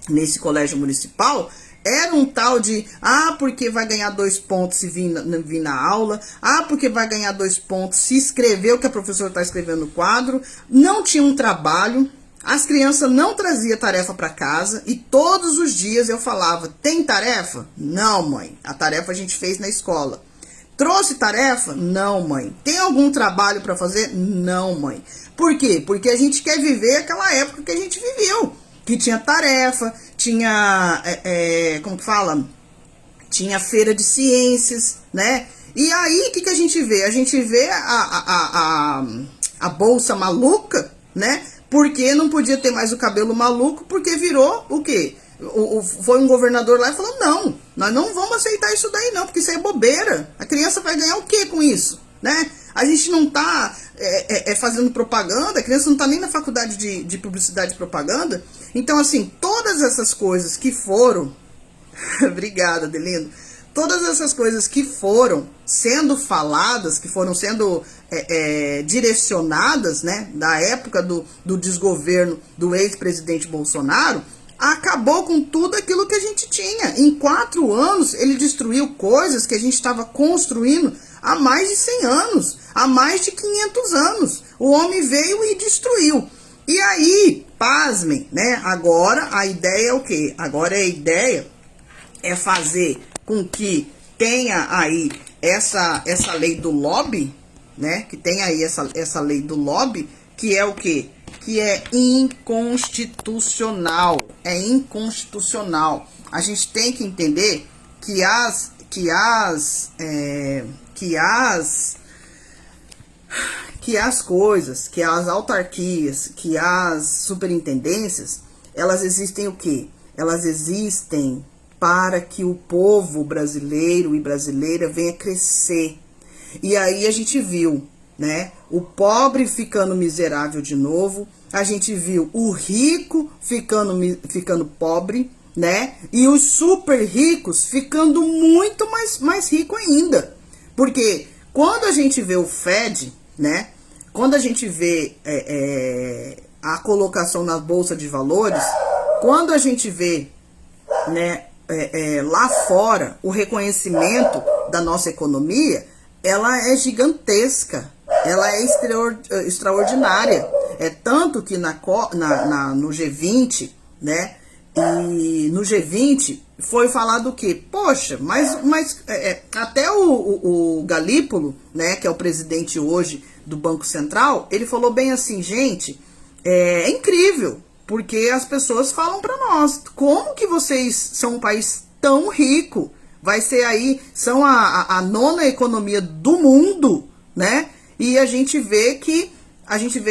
nesse colégio municipal, era um tal de, porque vai ganhar 2 pontos se vir na aula, porque vai ganhar 2 pontos se escrever o que a professora está escrevendo no quadro, não tinha um trabalho, as crianças não traziam tarefa para casa, e todos os dias eu falava, tem tarefa? Não, mãe, a tarefa a gente fez na escola. Trouxe tarefa? Não, mãe. Tem algum trabalho para fazer? Não, mãe. Por quê? Porque a gente quer viver aquela época que a gente viveu, que tinha tarefa, tinha, como que fala? Tinha feira de ciências, né? E aí, o que a gente vê? A gente vê a bolsa maluca, né? Porque não podia ter mais o cabelo maluco, porque virou o quê? Foi um governador lá e falou, não, nós não vamos aceitar isso daí não, porque isso aí é bobeira. A criança vai ganhar o quê com isso, né? A gente não tá fazendo propaganda, a criança não tá nem na faculdade de publicidade e propaganda. Então, assim, todas essas coisas que foram... Obrigada, Adelino. Todas essas coisas que foram sendo faladas, que foram sendo direcionadas, né, da época do desgoverno do ex-presidente Bolsonaro, acabou com tudo aquilo que a gente tinha. Em 4 anos, ele destruiu coisas que a gente estava construindo há mais de 100 anos, há mais de 500 anos. O homem veio e destruiu. E aí, pasmem, né? Agora a ideia é o quê? Agora a ideia é fazer com que tenha aí essa lei do lobby, né? Que tenha aí essa lei do lobby, que é o quê? Que é inconstitucional. É inconstitucional. A gente tem que entender que as coisas, que as autarquias, que as superintendências, elas existem o quê? Elas existem para que o povo brasileiro e brasileira venha crescer. E aí a gente viu, né, o pobre ficando miserável de novo, a gente viu o rico ficando pobre, né, e os super ricos ficando muito mais rico ainda. Porque quando a gente vê o Fed, né, quando a gente vê a colocação na Bolsa de Valores, quando a gente vê, né, lá fora o reconhecimento da nossa economia, ela é gigantesca, ela é extraordinária. É tanto que no G20, né, e no G20 foi falado o quê? Poxa, mas até o Galípolo, né, que é o presidente hoje do Banco Central, ele falou bem assim, gente, é incrível, porque as pessoas falam para nós, como que vocês são um país tão rico? Vai ser aí, são a 9ª economia do mundo, né? E a gente vê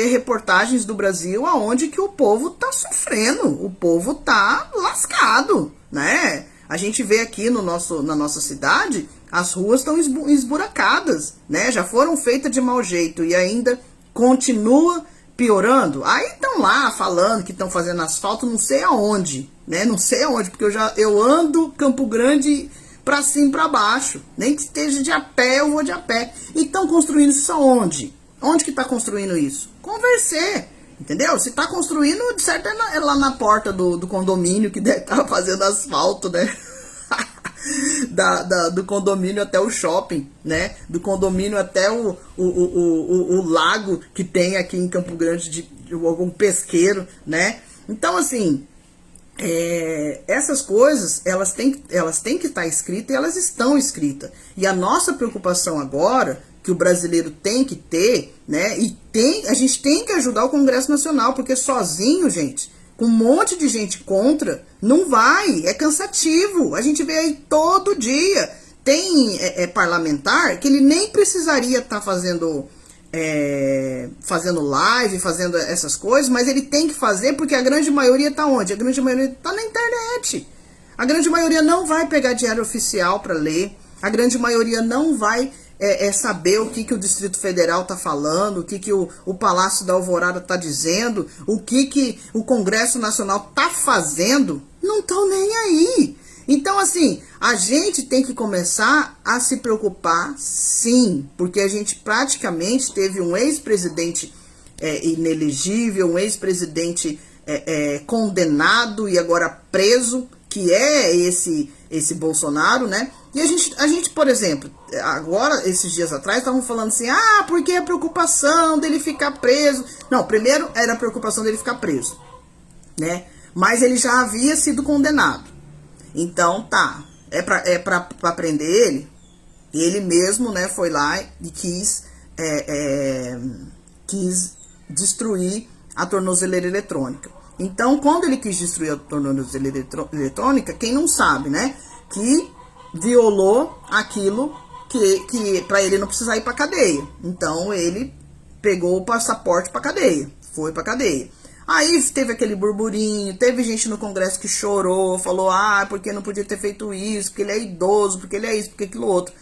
reportagens do Brasil aonde que o povo tá sofrendo, o povo tá lascado, né? A gente vê aqui na nossa cidade, as ruas estão esburacadas, né? Já foram feitas de mau jeito e ainda continua piorando. Aí estão lá falando que estão fazendo asfalto não sei aonde, né? Não sei aonde, porque eu ando Campo Grande pra cima e pra baixo. Nem que esteja de a pé, eu vou de a pé. E estão construindo isso aonde? Onde que tá construindo isso? Conversê, entendeu? Se tá construindo, de certo é lá na porta do condomínio que deve estar fazendo asfalto, né? Do condomínio até o shopping, né? Do condomínio até o lago que tem aqui em Campo Grande, de algum pesqueiro, né? Então, assim, essas coisas, elas têm que estar escritas e elas estão escritas. E a nossa preocupação agora, que o brasileiro tem que ter, né? E a gente tem que ajudar o Congresso Nacional, porque sozinho, gente, com um monte de gente contra, não vai, é cansativo. A gente vê aí todo dia. Tem parlamentar que ele nem precisaria estar fazendo live, fazendo essas coisas, mas ele tem que fazer porque a grande maioria está onde? A grande maioria está na internet. A grande maioria não vai pegar diário oficial para ler. A grande maioria não vai saber o que o Distrito Federal está falando, o que o Palácio da Alvorada está dizendo, o que o Congresso Nacional está fazendo. Não estão nem aí. Então, assim, a gente tem que começar a se preocupar, sim, porque a gente praticamente teve um ex-presidente inelegível, um ex-presidente condenado e agora preso, que é esse Bolsonaro, né? E a gente, por exemplo, agora, esses dias atrás, estavam falando assim, porque a preocupação dele ficar preso. Não, primeiro era a preocupação dele ficar preso, né? Mas ele já havia sido condenado. Então, tá, é pra prender ele. E ele mesmo, né, foi lá e quis destruir a tornozeleira eletrônica. Então, quando ele quis destruir a tornozeleira eletrônica, quem não sabe, né, que violou aquilo que para ele não precisar ir pra cadeia. Então, ele pegou o passaporte pra cadeia, foi pra cadeia. Aí teve aquele burburinho, teve gente no Congresso que chorou, falou, porque não podia ter feito isso, porque ele é idoso, porque ele é isso, porque aquilo outro.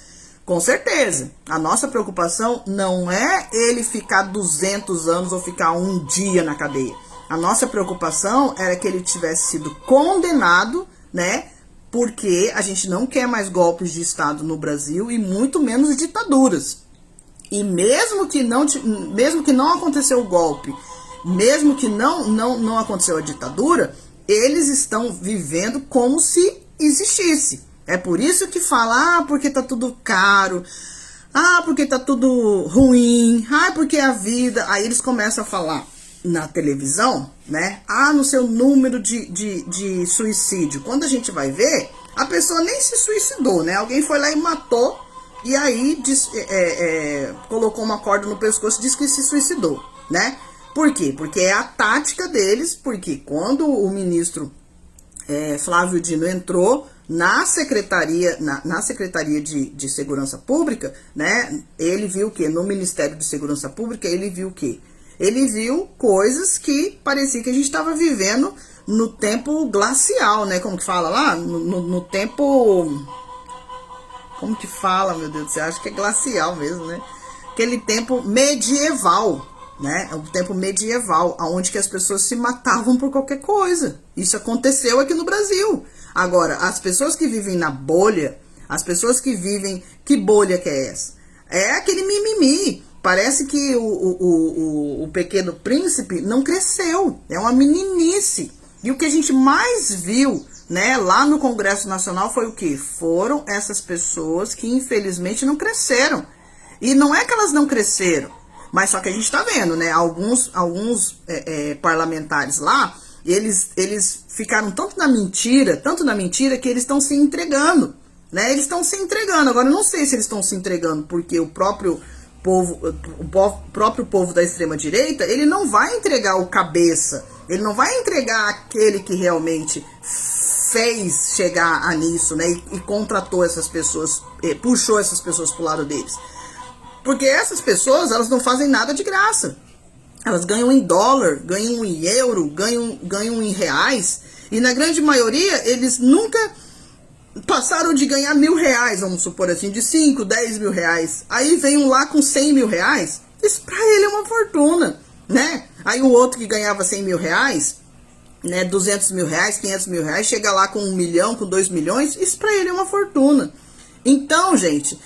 Com certeza, a nossa preocupação não é ele ficar 200 anos ou ficar um dia na cadeia. A nossa preocupação era que ele tivesse sido condenado, né, porque a gente não quer mais golpes de Estado no Brasil e muito menos ditaduras. E mesmo que não aconteceu o golpe, mesmo que não aconteceu a ditadura, eles estão vivendo como se existisse. É por isso que fala, porque tá tudo caro, porque tá tudo ruim, porque a vida... Aí eles começam a falar na televisão, né, no seu número de suicídio. Quando a gente vai ver, a pessoa nem se suicidou, né, alguém foi lá e matou, e aí colocou uma corda no pescoço e disse que se suicidou, né. Por quê? Porque é a tática deles, porque quando o ministro Flávio Dino entrou na Secretaria de Segurança Pública, né, ele viu o quê? No Ministério de Segurança Pública, ele viu o quê? Ele viu coisas que parecia que a gente estava vivendo no tempo glacial, né, como que fala lá? No tempo... Como que fala, meu Deus do céu? Acho que é glacial mesmo, né? Aquele tempo medieval, né? É um tempo medieval, onde que as pessoas se matavam por qualquer coisa. Isso aconteceu aqui no Brasil. Agora, as pessoas que vivem na bolha, as pessoas que vivem... Que bolha que é essa? É aquele mimimi. Parece que o Pequeno Príncipe não cresceu. É uma meninice. E o que a gente mais viu, né, lá no Congresso Nacional foi o quê? Foram essas pessoas que infelizmente não cresceram. E não é que elas não cresceram, mas só que a gente tá vendo, né? Alguns parlamentares lá, eles ficaram tanto na mentira, que eles estão se entregando, né? Eles estão se entregando. Agora, eu não sei se eles estão se entregando porque o próprio povo da extrema-direita, ele não vai entregar o cabeça, ele não vai entregar aquele que realmente fez chegar a nisso, né? E contratou essas pessoas, puxou essas pessoas pro lado deles. Porque essas pessoas, elas não fazem nada de graça. Elas ganham em dólar, ganham em euro, ganham em reais. E na grande maioria, eles nunca passaram de ganhar R$1.000, vamos supor assim, de 5, 10 mil reais. Aí vem um lá com 100 mil reais. Isso pra ele é uma fortuna, né? Aí o outro que ganhava 100 mil reais, né, 200 mil reais, 500 mil reais, chega lá com 1 milhão, com 2 milhões. Isso pra ele é uma fortuna. Então, gente,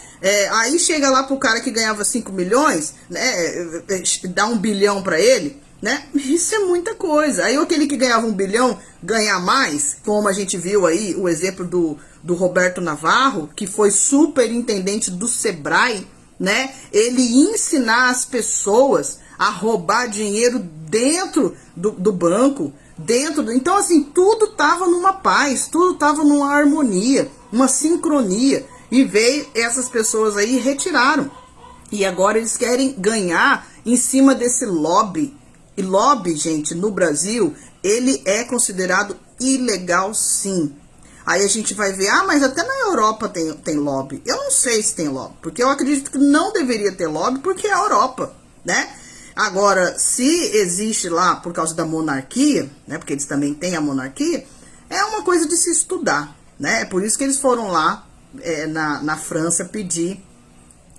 aí chega lá pro cara que ganhava 5 milhões, né, dá 1 bilhão pra ele, né, isso é muita coisa. Aí aquele que ganhava 1 bilhão ganhar mais, como a gente viu aí, o exemplo do Roberto Navarro, que foi superintendente do Sebrae, né, ele ensinar as pessoas a roubar dinheiro dentro do banco, então assim, tudo tava numa paz, tudo tava numa harmonia, uma sincronia. E veio essas pessoas aí e retiraram. E agora eles querem ganhar em cima desse lobby. E lobby, gente, no Brasil, ele é considerado ilegal, sim. Aí a gente vai ver, mas até na Europa tem lobby. Eu não sei se tem lobby, porque eu acredito que não deveria ter lobby, porque é a Europa, né? Agora, se existe lá por causa da monarquia, né? Porque eles também têm a monarquia, é uma coisa de se estudar. né? É por isso que eles foram lá na França pedir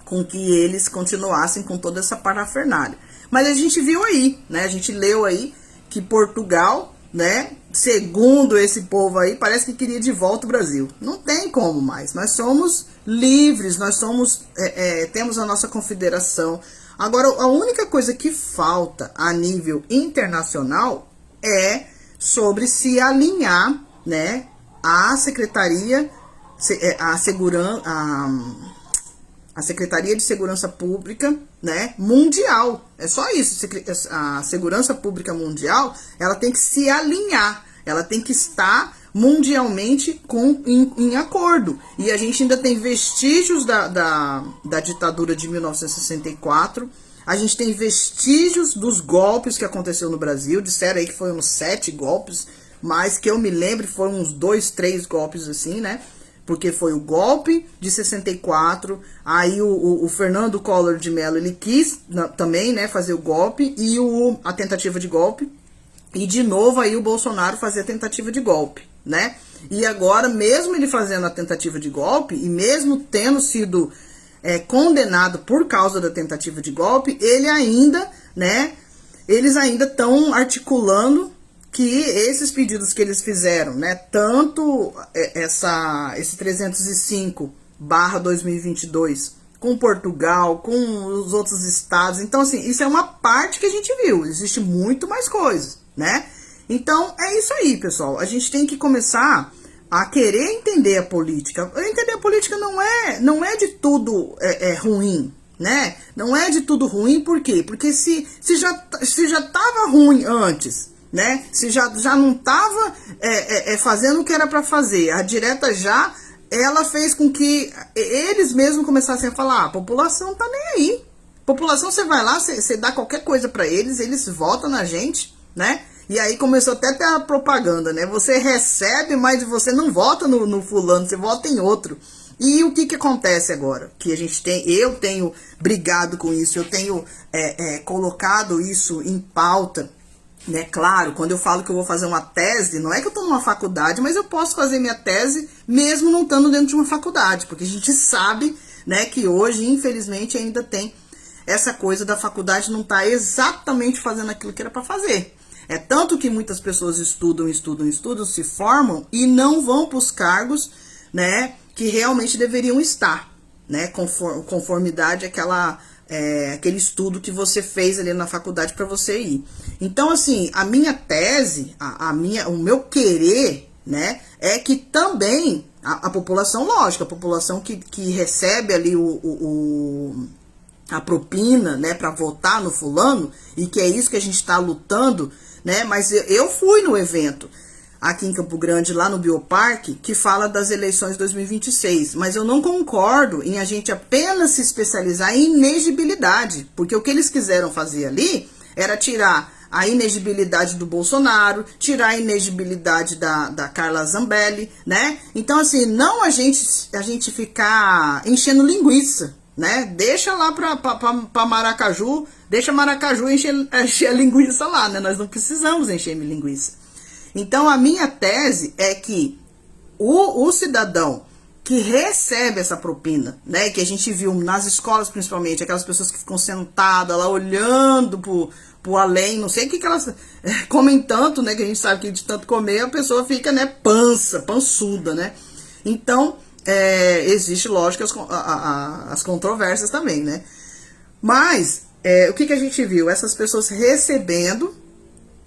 com que eles continuassem com toda essa parafernália. Mas a gente viu aí, né? A gente leu aí que Portugal, né? Segundo esse povo aí, parece que queria de volta o Brasil. Não tem como mais. Nós somos livres, nós somos, temos a nossa confederação. Agora, a única coisa que falta a nível internacional é sobre se alinhar, né? A Secretaria, a Secretaria de Segurança Pública, né, mundial. É só isso. A Segurança Pública Mundial, ela tem que se alinhar, ela tem que estar mundialmente em acordo. E a gente ainda tem vestígios da ditadura de 1964, a gente tem vestígios dos golpes que aconteceu no Brasil. Disseram aí que foram uns 7 golpes, mas que eu me lembro foram uns 2, 3 golpes assim, né? Porque foi o golpe de 64, aí o Fernando Collor de Mello, ele quis também, né, fazer o golpe, e a tentativa de golpe, e de novo aí o Bolsonaro fazer a tentativa de golpe, né? E agora, mesmo ele fazendo a tentativa de golpe, e mesmo tendo sido condenado por causa da tentativa de golpe, ele ainda, né, eles ainda estão articulando que esses pedidos que eles fizeram, né, tanto esse 305/2022 com Portugal, com os outros estados, então assim, isso é uma parte que a gente viu, existe muito mais coisas, né? Então é isso aí, pessoal, a gente tem que começar a querer entender a política. Entender a política não é de tudo ruim, né? Não é de tudo ruim, por quê? Porque se já tava ruim antes, né? Se já não estava fazendo o que era para fazer, a direta já, ela fez com que eles mesmos começassem a falar, a população tá nem aí. População, você vai lá, você dá qualquer coisa para eles votam na gente, né? E aí começou até a ter a propaganda, né? Você recebe, mas você não vota no fulano, você vota em outro. E o que acontece agora? Que eu tenho brigado com isso, eu tenho colocado isso em pauta, né? Claro, quando eu falo que eu vou fazer uma tese, não é que eu estou numa faculdade, mas eu posso fazer minha tese mesmo não estando dentro de uma faculdade, porque a gente sabe, né, que hoje, infelizmente, ainda tem essa coisa da faculdade não estar exatamente fazendo aquilo que era para fazer. É tanto que muitas pessoas estudam, se formam e não vão para os cargos, né, que realmente deveriam estar, né, conformidade aquele estudo que você fez ali na faculdade para você ir. Então, assim, a minha tese, o meu querer, né, é que também a população, lógico, a população que recebe ali a propina, né, para votar no fulano, e que é isso que a gente está lutando, né, mas eu fui no evento aqui em Campo Grande, lá no Bioparque, que fala das eleições de 2026, mas eu não concordo em a gente apenas se especializar em inegibilidade, porque o que eles quiseram fazer ali era tirar a inegibilidade do Bolsonaro, tirar a inegibilidade da Carla Zambelli, né? Então, assim, não a gente ficar enchendo linguiça, né? Deixa lá pra Maracaju, deixa Maracaju encher a linguiça lá, né? Nós não precisamos encher linguiça. Então, a minha tese é que o cidadão que recebe essa propina, né, que a gente viu nas escolas principalmente, aquelas pessoas que ficam sentadas lá olhando pro além, não sei o que elas comem tanto, né, que a gente sabe que de tanto comer a pessoa fica, né, pançuda, né. Então, existe, lógico, as controvérsias também, né. Mas, o que a gente viu? Essas pessoas recebendo,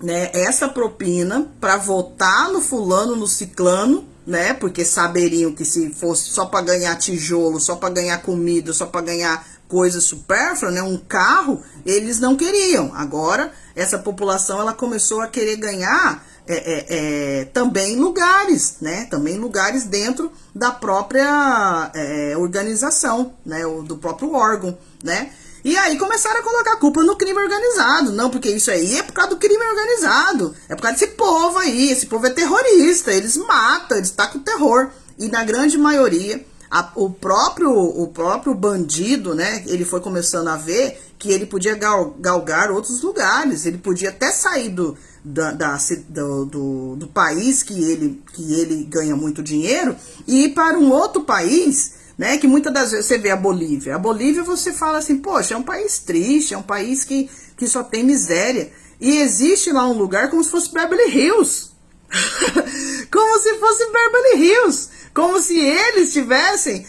né, essa propina para votar no fulano, no ciclano, né, porque saberiam que se fosse só para ganhar tijolo, só para ganhar comida, só para ganhar coisa supérflua, né, um carro, eles não queriam. Agora, essa população, ela começou a querer ganhar também lugares, né, também lugares dentro da própria organização, né, do próprio órgão, né. E aí começaram a colocar a culpa no crime organizado. Não, porque isso aí é por causa do crime organizado. É por causa desse povo aí. Esse povo é terrorista. Eles matam, eles tacam terror. E na grande maioria, o próprio bandido, né? Ele foi começando a ver que ele podia galgar outros lugares, ele podia até sair do país que ele ganha muito dinheiro e ir para um outro país, né, que muitas das vezes você vê a Bolívia. A Bolívia você fala assim, poxa, é um país triste, é um país que só tem miséria. E existe lá um lugar como se fosse Beverly Hills. Como se fosse Beverly Hills. Como se eles tivessem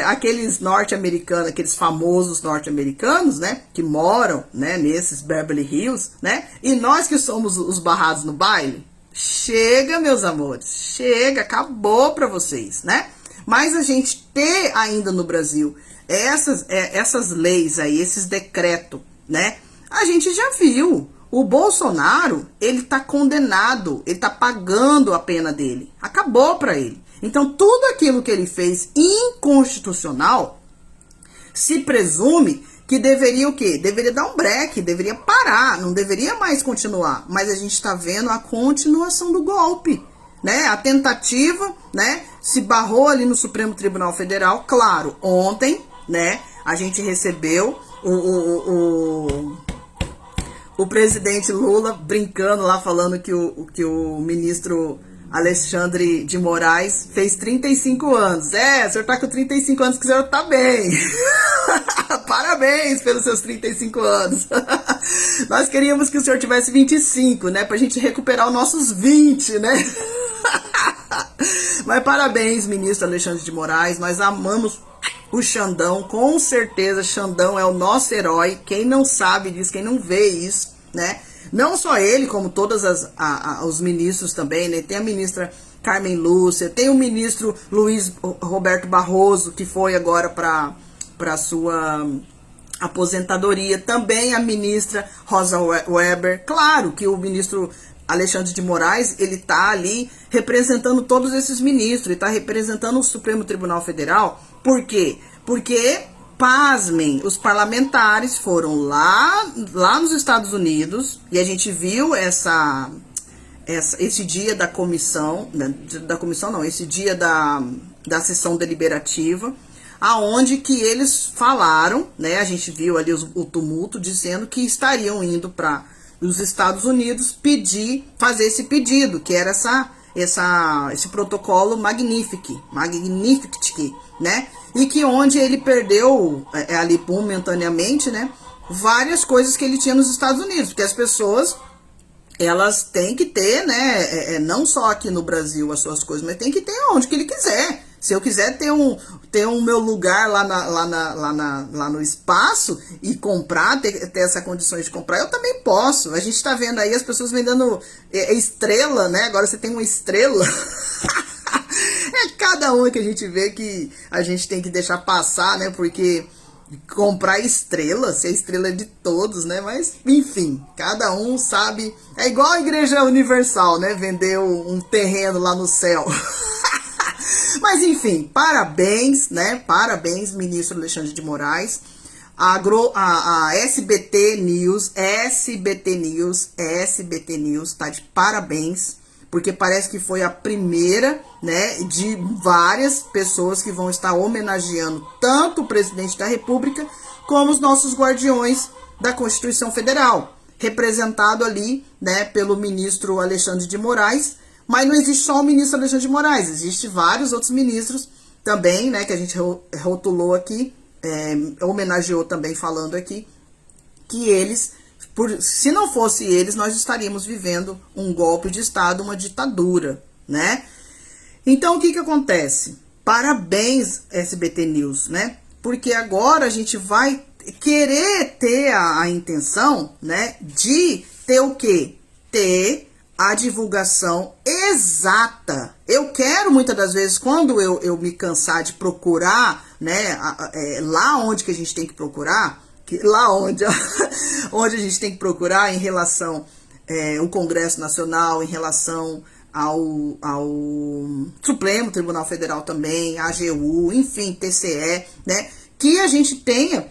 aqueles norte-americanos, aqueles famosos norte-americanos, né, que moram, né, nesses Beverly Hills, né, e nós que somos os barrados no baile. Chega, meus amores, chega, acabou pra vocês, né? Mas a gente ter ainda no Brasil essas leis aí, esses decretos, né, a gente já viu. O Bolsonaro, ele tá condenado, ele tá pagando a pena dele. Acabou pra ele. Então, tudo aquilo que ele fez inconstitucional, se presume que deveria o quê? Deveria dar um break, deveria parar, não deveria mais continuar. Mas a gente está vendo a continuação do golpe, né? A tentativa, né? Se barrou ali no Supremo Tribunal Federal. Claro, ontem, né? A gente recebeu o presidente Lula brincando lá, falando que o ministro Alexandre de Moraes fez 35 anos. O senhor tá com 35 anos, que o senhor tá bem. Parabéns pelos seus 35 anos. Nós queríamos que o senhor tivesse 25, né? Pra gente recuperar os nossos 20, né? Mas parabéns, ministro Alexandre de Moraes. Nós amamos o Xandão, com certeza. Xandão é o nosso herói. Quem não sabe disso, quem não vê isso, né? Não só ele, como todos os ministros também, né? Tem a ministra Carmen Lúcia, tem o ministro Luiz Roberto Barroso, que foi agora para sua aposentadoria. Também a ministra Rosa Weber. Claro que o ministro Alexandre de Moraes, ele tá ali representando todos esses ministros, ele tá representando o Supremo Tribunal Federal. Por quê? Porque, pasmem, os parlamentares foram lá nos Estados Unidos, e a gente viu esse dia da comissão, esse dia da sessão deliberativa, aonde que eles falaram, né, a gente viu ali o tumulto, dizendo que estariam indo para os Estados Unidos fazer esse pedido, que era esse protocolo Magnificat, né? E que onde ele perdeu ali momentaneamente, né, várias coisas que ele tinha nos Estados Unidos, porque as pessoas, elas têm que ter, né, não só aqui no Brasil as suas coisas, mas tem que ter onde que ele quiser. Se eu quiser ter um meu lugar lá no espaço e comprar, ter essa condição de comprar, eu também posso. A gente tá vendo aí as pessoas vendendo estrela, né? Agora você tem uma estrela. É cada uma que a gente vê que a gente tem que deixar passar, né? Porque comprar estrela, se a estrela é de todos, né? Mas, enfim, cada um sabe. É igual a Igreja Universal, né? Vender um terreno lá no céu. Mas, enfim, parabéns, né? Parabéns, ministro Alexandre de Moraes. A SBT News tá de parabéns, porque parece que foi a primeira, né, de várias pessoas que vão estar homenageando tanto o presidente da República como os nossos guardiões da Constituição Federal, representado ali, né, pelo ministro Alexandre de Moraes. Mas não existe só o ministro Alexandre de Moraes, existe vários outros ministros também, né, que a gente rotulou aqui, homenageou também falando aqui, que eles, se não fosse eles, nós estaríamos vivendo um golpe de Estado, uma ditadura, né? Então, o que acontece? Parabéns, SBT News, né? Porque agora a gente vai querer ter a intenção, né, de ter o quê? Ter a divulgação exata. Eu quero, muitas das vezes, quando eu me cansar de procurar, né, lá onde que a gente tem que procurar, onde a gente tem que procurar em relação ao Congresso Nacional, em relação ao Supremo Tribunal Federal também, AGU, enfim, TCE, né, que a gente tenha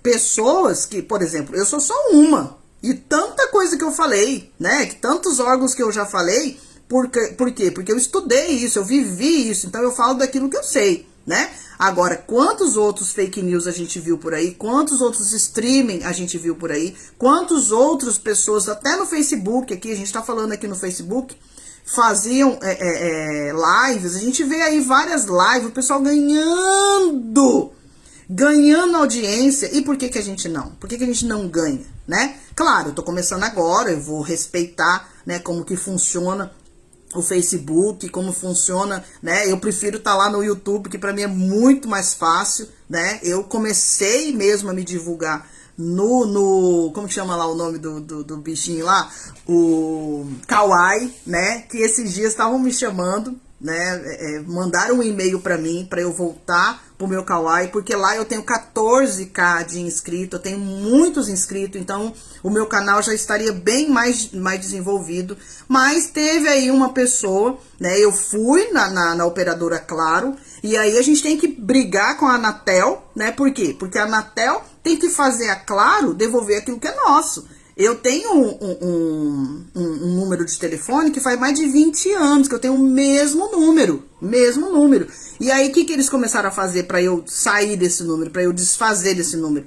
pessoas que, por exemplo, eu sou só uma, e tanta coisa que eu falei, né? Que tantos órgãos que eu já falei, por quê? Porque eu estudei isso, eu vivi isso, então eu falo daquilo que eu sei, né? Agora, quantos outros fake news a gente viu por aí? Quantos outros streaming a gente viu por aí? Quantas outras pessoas, até no Facebook, aqui, a gente tá falando aqui no Facebook, faziam lives, a gente vê aí várias lives, o pessoal ganhando audiência. E por que que a gente não? Por que que a gente não ganha, né? Claro, eu tô começando agora, eu vou respeitar, né, como que funciona o Facebook, como funciona, né? Eu prefiro estar lá no YouTube, que para mim é muito mais fácil, né? Eu comecei mesmo a me divulgar no como que chama lá o nome do bichinho lá? O Kawaii, né? Que esses dias estavam me chamando, né? Mandaram um e-mail para mim, para eu voltar pro meu Kawaii, porque lá eu tenho 14k de inscrito, eu tenho muitos inscritos, então o meu canal já estaria bem mais desenvolvido. Mas teve aí uma pessoa, né? Eu fui na operadora Claro, e aí a gente tem que brigar com a Anatel, né? Por quê? Porque a Anatel tem que fazer a Claro devolver aquilo que é nosso. Eu tenho um número de telefone que faz mais de 20 anos, que eu tenho o mesmo número. E aí, o que eles começaram a fazer para eu sair desse número, para eu desfazer desse número?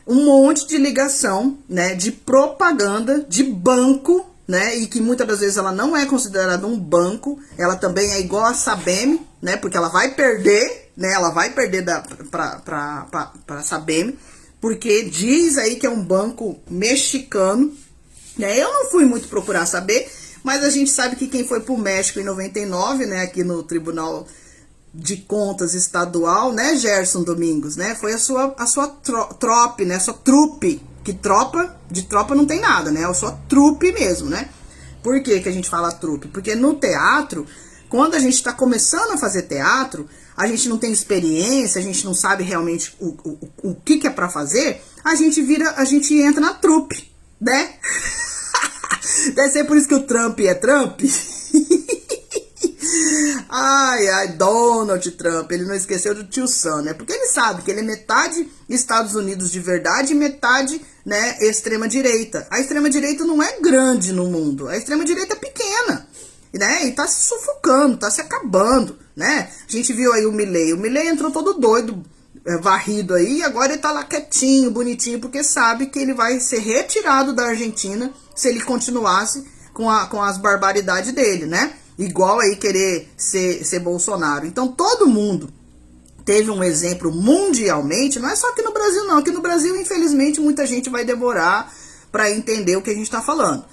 Um monte de ligação, né, de propaganda, de banco, né, e que muitas das vezes ela não é considerada um banco, ela também é igual a Sabem, né, porque ela vai perder, né, para Sabem, porque diz aí que é um banco mexicano, né? Eu não fui muito procurar saber, mas a gente sabe que quem foi pro México em 99, né, aqui no Tribunal de Contas Estadual, né, Gerson Domingos, né, foi a sua trope, né, a sua trupe, que de tropa não tem nada, né, é a sua trupe mesmo, né? Por que que a gente fala trupe? Porque no teatro, quando a gente está começando a fazer teatro, a gente não tem experiência, a gente não sabe realmente o que é para fazer, a gente entra na trupe, né? Deve ser por isso que o Trump é Trump. Ai, Donald Trump, ele não esqueceu do tio Sam, né? Porque ele sabe que ele é metade Estados Unidos de verdade e metade, né, extrema direita. A extrema direita não é grande no mundo, a extrema direita é pequena, né? E tá se sufocando, tá se acabando, né? A gente viu aí o Milei entrou todo doido, varrido aí, e agora ele tá lá quietinho, bonitinho, porque sabe que ele vai ser retirado da Argentina se ele continuasse com as barbaridades dele, né? Igual aí querer ser Bolsonaro. Então todo mundo teve um exemplo mundialmente, não é só aqui no Brasil não, aqui no Brasil infelizmente muita gente vai demorar para entender o que a gente tá falando.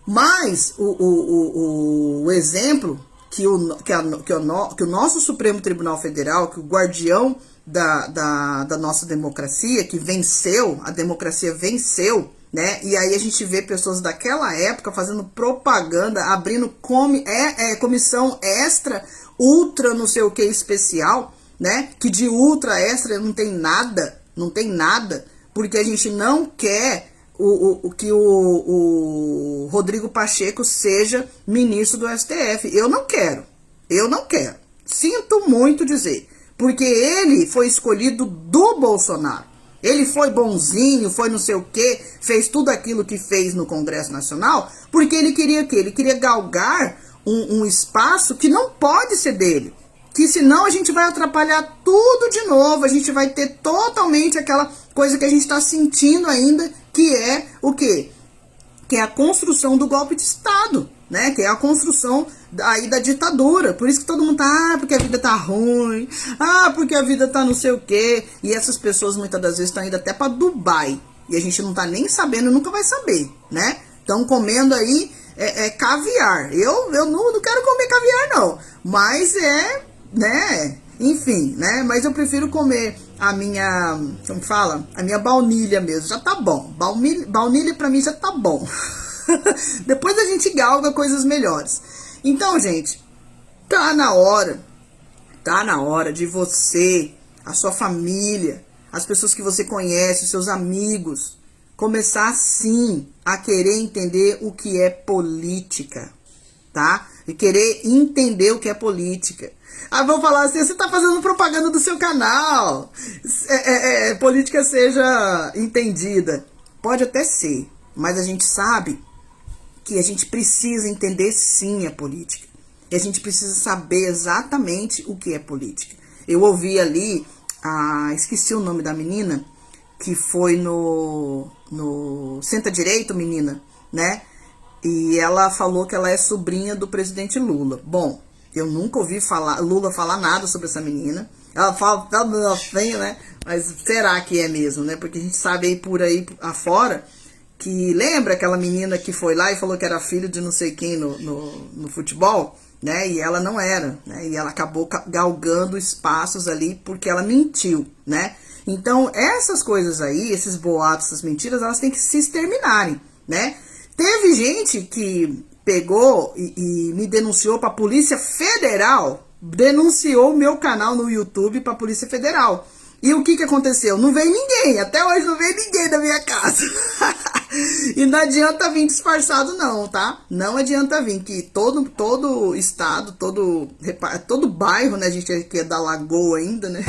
Mas o exemplo que o nosso Supremo Tribunal Federal, que o guardião da nossa democracia, que venceu, a democracia venceu, né? E aí a gente vê pessoas daquela época fazendo propaganda, abrindo comissão extra, ultra não sei o que especial, né? Que de ultra extra não tem nada, porque a gente não quer que o Rodrigo Pacheco seja ministro do STF. Eu não quero. Sinto muito dizer. Porque ele foi escolhido do Bolsonaro. Ele foi bonzinho, foi não sei o que, fez tudo aquilo que fez no Congresso Nacional, porque ele queria o quê? Ele queria galgar um espaço que não pode ser dele. Que senão a gente vai atrapalhar tudo de novo, a gente vai ter totalmente aquela coisa que a gente está sentindo ainda, que é o quê? Que é a construção do golpe de Estado, né? Que é a construção aí da ditadura. Por isso que todo mundo tá, porque a vida tá ruim, porque a vida tá não sei o quê. E essas pessoas muitas das vezes estão indo até para Dubai. E a gente não tá nem sabendo, nunca vai saber, né? Estão comendo aí caviar. Eu não quero comer caviar, não. Mas né? Enfim, né? Mas eu prefiro comer a minha, como fala? A minha baunilha mesmo, já tá bom. Baunilha pra mim já tá bom. Depois a gente galga coisas melhores. Então, gente, tá na hora de você, a sua família, as pessoas que você conhece, os seus amigos, começar sim a querer entender o que é política, tá? E querer entender o que é política. Vão falar assim, você tá fazendo propaganda do seu canal. Política seja entendida. Pode até ser, mas a gente sabe que a gente precisa entender sim a política. E a gente precisa saber exatamente o que é política. Eu ouvi ali, esqueci o nome da menina, que foi no Senta Direito, menina, né? E ela falou que ela é sobrinha do presidente Lula. Bom, eu nunca ouvi Lula falar nada sobre essa menina. Ela fala assim, né? Mas será que é mesmo, né? Porque a gente sabe aí por aí afora que lembra aquela menina que foi lá e falou que era filho de não sei quem no futebol, né? E ela não era, né? E ela acabou galgando espaços ali porque ela mentiu, né? Então, essas coisas aí, esses boatos, essas mentiras, elas têm que se exterminarem, né? Teve gente que pegou e me denunciou para a Polícia Federal, denunciou o meu canal no YouTube para a Polícia Federal. E o que aconteceu? Não veio ninguém, até hoje não veio ninguém da minha casa. E não adianta vir disfarçado não, tá? Não adianta vir, que todo estado, todo bairro, né, a gente aqui é da Lagoa ainda, né?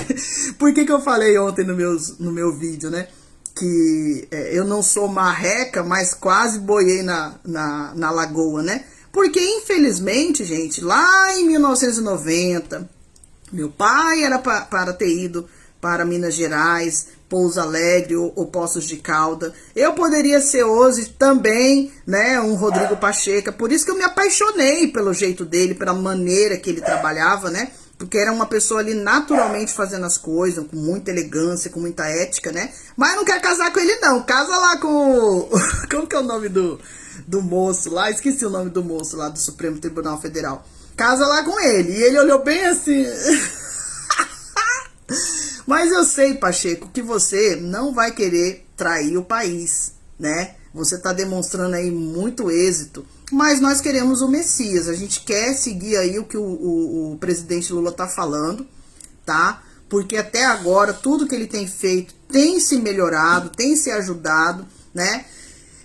Por que eu falei ontem no meu vídeo, né? Que eu não sou marreca, mas quase boiei na Lagoa, né? Porque infelizmente, gente, lá em 1990, meu pai era para ter ido para Minas Gerais, Pouso Alegre ou Poços de Caldas. Eu poderia ser hoje também, né, um Rodrigo Pacheco. Por isso que eu me apaixonei pelo jeito dele, pela maneira que ele trabalhava, né? Porque era uma pessoa ali naturalmente fazendo as coisas, com muita elegância, com muita ética, né? Mas não quer casar com ele não, casa lá com... Como que é o nome do moço lá? Esqueci o nome do moço lá do Supremo Tribunal Federal. Casa lá com ele. E ele olhou bem assim... Mas eu sei, Pacheco, que você não vai querer trair o país, né? Você está demonstrando aí muito êxito, mas nós queremos o Messias. A gente quer seguir aí o que o presidente Lula está falando, tá? Porque até agora tudo que ele tem feito tem se melhorado, tem se ajudado, né?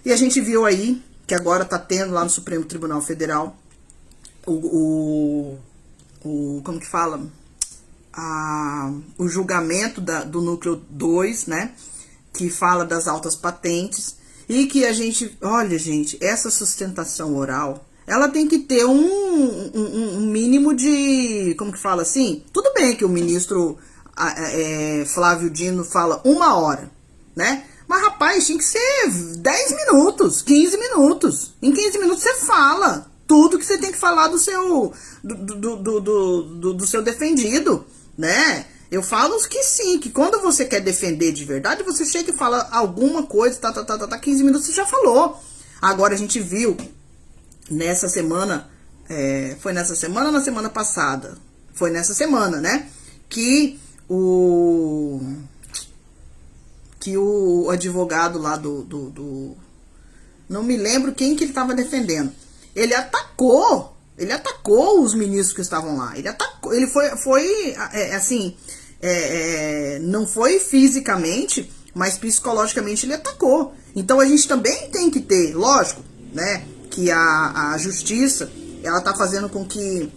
E a gente viu aí que agora está tendo lá no Supremo Tribunal Federal como que fala? O julgamento do núcleo 2, né, que fala das altas patentes, e que a gente, olha gente, essa sustentação oral, ela tem que ter um mínimo de, como que fala assim, tudo bem que o ministro Flávio Dino fala 1 hora, né, mas rapaz, tinha que ser 10 minutos, 15 minutos, em 15 minutos você fala tudo que você tem que falar do seu seu defendido, né? Eu falo que sim, que quando você quer defender de verdade, você chega e fala alguma coisa, 15 minutos você já falou. Agora a gente viu nessa semana, foi nessa semana ou na semana passada? Foi nessa semana, né? Que o advogado lá não me lembro quem que ele estava defendendo. Ele atacou os ministros que estavam lá. Ele foi assim, não foi fisicamente, mas psicologicamente ele atacou. Então a gente também tem que ter, lógico, né, que a justiça, ela tá fazendo com que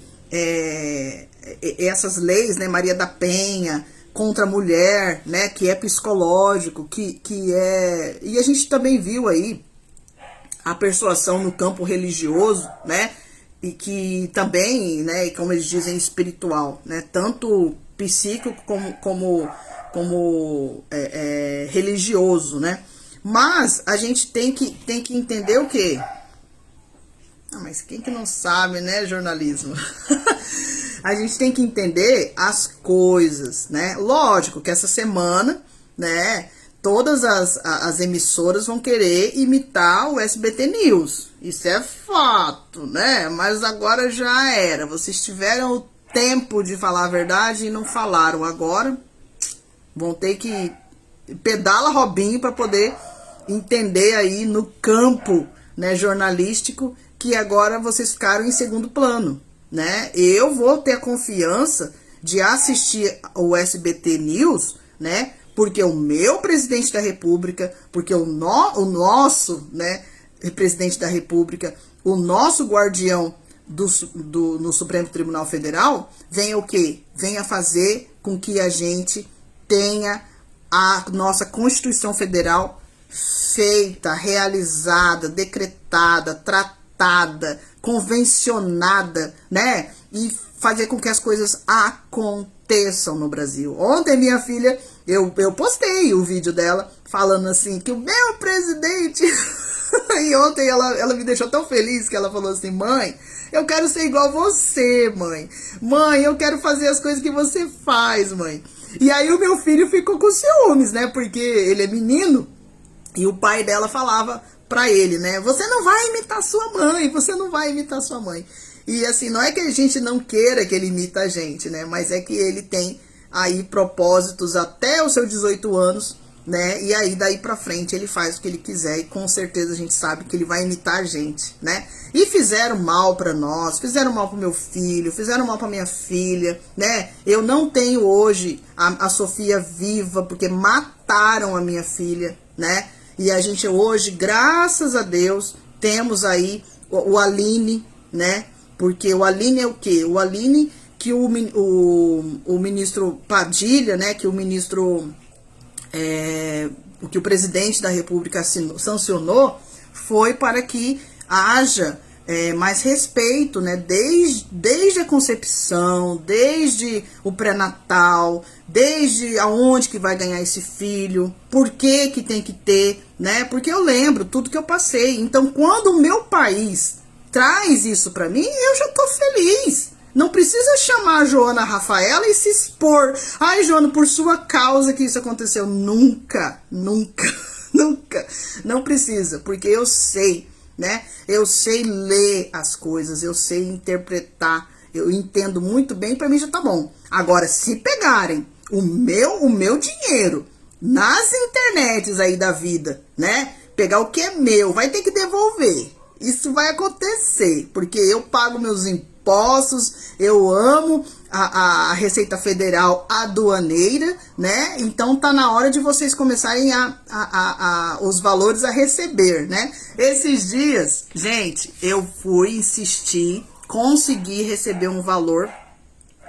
essas leis, né, Maria da Penha, contra a mulher, né, que é psicológico, e a gente também viu aí a persuasão no campo religioso, né, e que também, né, como eles dizem, espiritual, né, tanto psíquico como religioso, né, mas a gente tem que entender o quê? Mas quem que não sabe, né, jornalismo? A gente tem que entender as coisas, né, lógico que essa semana, né, todas as emissoras vão querer imitar o SBT News. Isso é fato, né? Mas agora já era. Vocês tiveram o tempo de falar a verdade e não falaram. Agora vão ter que pedala Robinho para poder entender aí no campo, né, jornalístico, que agora vocês ficaram em segundo plano, né? Eu vou ter a confiança de assistir o SBT News, né? Porque o meu presidente da República, porque o nosso, né, presidente da República, o nosso guardião no Supremo Tribunal Federal, venha o quê? Venha fazer com que a gente tenha a nossa Constituição Federal feita, realizada, decretada, tratada, convencionada, né? E fazer com que as coisas aconteçam. aconteçam no Brasil. Ontem minha filha, eu postei o vídeo dela falando assim, que o meu presidente... E ontem ela me deixou tão feliz que ela falou assim, mãe, eu quero ser igual você, mãe. Mãe, eu quero fazer as coisas que você faz, mãe. E aí o meu filho ficou com ciúmes, né? Porque ele é menino e o pai dela falava pra ele, né? Você não vai imitar sua mãe, você não vai imitar sua mãe. E assim, não é que a gente não queira que ele imita a gente, né? Mas é que ele tem aí propósitos até os seus 18 anos, né? E aí daí pra frente ele faz o que ele quiser e com certeza a gente sabe que ele vai imitar a gente, né? E fizeram mal pra nós, fizeram mal pro meu filho, fizeram mal pra minha filha, né? Eu não tenho hoje a Sofia viva porque mataram a minha filha, né? E a gente hoje, graças a Deus, temos aí o Aline, né? Porque o Aline é o quê? O Aline que o ministro Padilha, né? Que o ministro... o que o presidente da República sancionou foi para que haja mais respeito, né? Desde a concepção, desde o pré-natal, desde aonde que vai ganhar esse filho, por que que tem que ter, né? Porque eu lembro tudo que eu passei. Então, quando o meu país traz isso para mim, eu já tô feliz. Não precisa chamar a Joana Rafaela e se expor. Ai, Joana, por sua causa que isso aconteceu. Nunca, nunca, nunca. Não precisa, porque eu sei, né? Eu sei ler as coisas, eu sei interpretar, eu entendo muito bem, pra mim já tá bom. Agora, se pegarem o meu dinheiro nas internets aí da vida, né? Pegar o que é meu, vai ter que devolver. Isso vai acontecer, porque eu pago meus impostos, eu amo a Receita Federal aduaneira, né? Então tá na hora de vocês começarem os valores a receber, né? Esses dias, gente, eu fui insistir, consegui receber um valor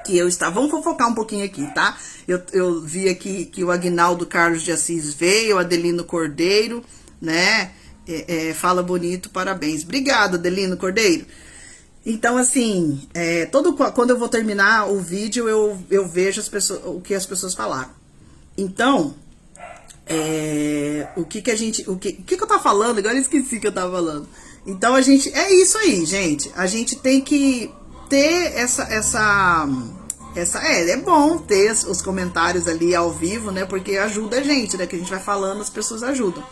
que eu estava... Vamos fofocar um pouquinho aqui, tá? Eu vi aqui que o Aguinaldo Carlos de Assis veio, o Adelino Cordeiro, né? Fala bonito, parabéns. Obrigada, Adelino Cordeiro. Então, assim, quando eu vou terminar o vídeo, eu vejo o que as pessoas falaram. Então, o que eu tava falando? Agora eu esqueci o que eu tava falando. Então, é isso aí, gente. A gente tem que ter é bom ter os comentários ali ao vivo, né? Porque ajuda a gente, né? Que a gente vai falando, as pessoas ajudam.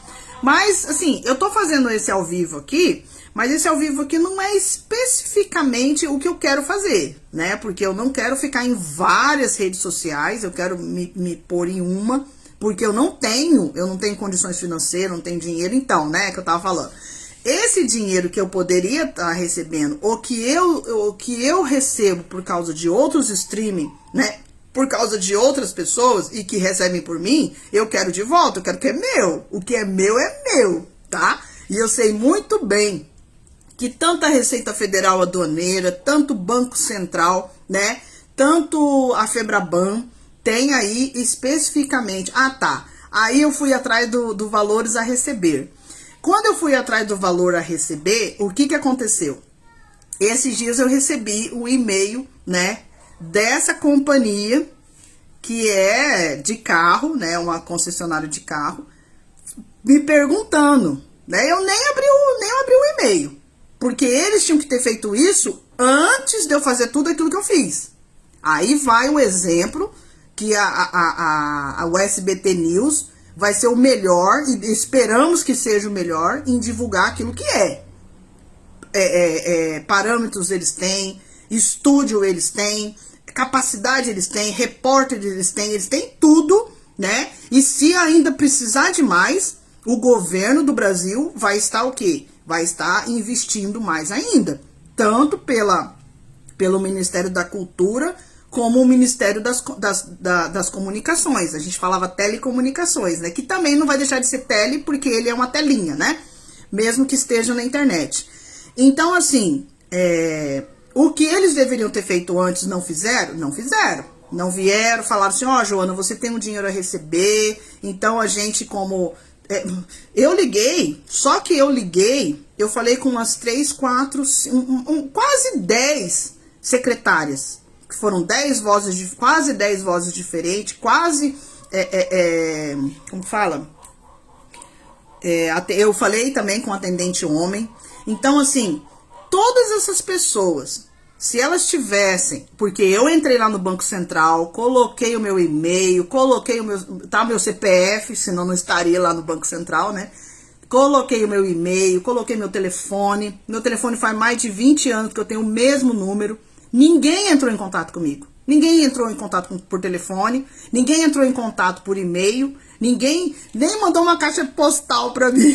Mas, assim, eu tô fazendo esse ao vivo aqui, mas esse ao vivo aqui não é especificamente o que eu quero fazer, né? Porque eu não quero ficar em várias redes sociais, eu quero me pôr em uma, porque eu não tenho condições financeiras, não tenho dinheiro, então, né? Que eu tava falando. Esse dinheiro que eu poderia estar recebendo, o que eu recebo por causa de outros streaming, né? Por causa de outras pessoas e que recebem por mim, eu quero de volta, eu quero que é meu. O que é meu, tá? E eu sei muito bem que tanto a Receita Federal aduaneira, tanto o Banco Central, né? Tanto a Febraban tem aí especificamente... Ah, tá. Aí eu fui atrás do valores a receber. Quando eu fui atrás do valor a receber, o que aconteceu? Esses dias eu recebi o e-mail, né? Dessa companhia que é de carro, né, uma concessionária de carro, me perguntando, né, eu nem abri o e-mail, porque eles tinham que ter feito isso antes de eu fazer tudo aquilo que eu fiz. Aí vai o exemplo que a SBT News vai ser o melhor, e esperamos que seja o melhor, em divulgar aquilo que parâmetros eles têm, estúdio eles têm, capacidade eles têm, repórter eles têm tudo, né? E se ainda precisar de mais, o governo do Brasil vai estar o quê? Vai estar investindo mais ainda. Tanto pelo Ministério da Cultura, como o Ministério das Comunicações. A gente falava telecomunicações, né? Que também não vai deixar de ser tele, porque ele é uma telinha, né? Mesmo que esteja na internet. Então, assim, o que eles deveriam ter feito antes não fizeram? Não fizeram. Não vieram, falaram assim, ó, Joana, você tem um dinheiro a receber, então a gente como... eu liguei, só que eu falei com umas 3, 4, quase 10 secretárias, que foram 10 vozes, quase 10 vozes diferentes, quase, como fala? Eu falei também com atendente homem. Então, assim, todas essas pessoas, se elas tivessem, porque eu entrei lá no Banco Central, coloquei o meu e-mail, coloquei meu CPF, senão não estaria lá no Banco Central, né? Coloquei o meu e-mail, coloquei meu telefone faz mais de 20 anos que eu tenho o mesmo número, ninguém entrou em contato comigo, ninguém entrou em contato por telefone, ninguém entrou em contato por e-mail, ninguém nem mandou uma caixa postal pra mim.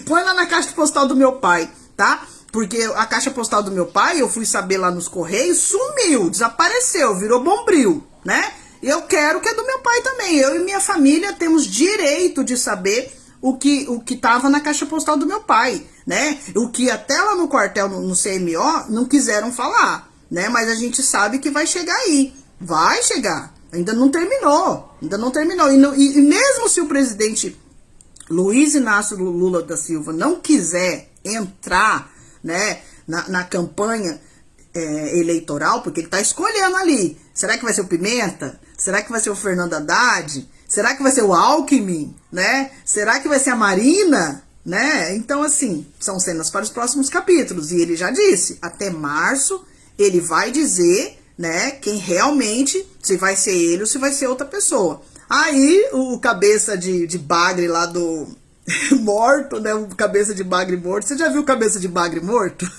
Põe lá na caixa postal do meu pai, tá? Porque a caixa postal do meu pai, eu fui saber lá nos Correios, sumiu, desapareceu, virou bombril, né? Eu quero que é do meu pai também. Eu e minha família temos direito de saber o que tava na caixa postal do meu pai, né? O que até lá no quartel, no CMO, não quiseram falar, né? Mas a gente sabe que vai chegar aí. Vai chegar. Ainda não terminou. E mesmo se o presidente Luiz Inácio Lula da Silva não quiser entrar, né, na campanha eleitoral, porque ele está escolhendo ali. Será que vai ser o Pimenta? Será que vai ser o Fernando Haddad? Será que vai ser o Alckmin? Né? Será que vai ser a Marina? Né? Então, assim, são cenas para os próximos capítulos. E ele já disse, até março, ele vai dizer, né, quem realmente, se vai ser ele ou se vai ser outra pessoa. Aí, o cabeça de bagre lá do morto, né? O cabeça de bagre morto. Você já viu o cabeça de bagre morto?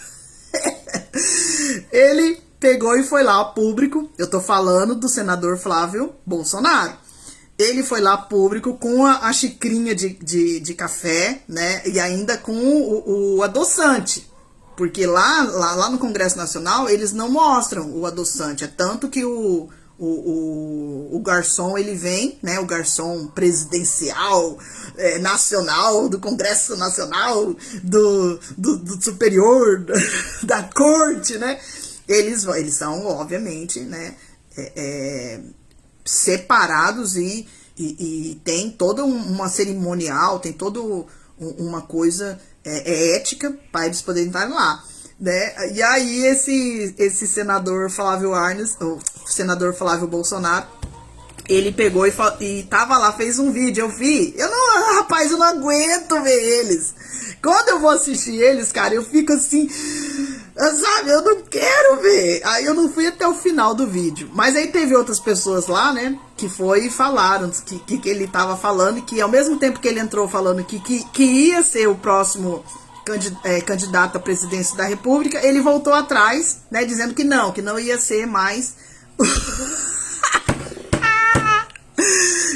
Ele pegou e foi lá a público. Eu tô falando do senador Flávio Bolsonaro. Ele foi lá público com a xicrinha de café, né? E ainda com o adoçante. Porque lá no Congresso Nacional, eles não mostram o adoçante. É tanto que o garçom, ele vem, né, o garçom presidencial, nacional, do Congresso Nacional, do superior, da corte, né, eles são, obviamente, né, separados e tem toda uma cerimonial, tem toda uma coisa ética para eles poderem estar lá. Né? E aí esse senador Flávio Arnes, o senador Flávio Bolsonaro, ele pegou e tava lá, fez um vídeo, rapaz, eu não aguento ver eles. Quando eu vou assistir eles, cara, eu fico assim, sabe, eu não quero ver. Aí eu não fui até o final do vídeo. Mas aí teve outras pessoas lá, né, que foi e falaram que ele tava falando, que ao mesmo tempo que ele entrou falando que ia ser o próximo candidato à presidência da República, ele voltou atrás, né, dizendo que não ia ser mais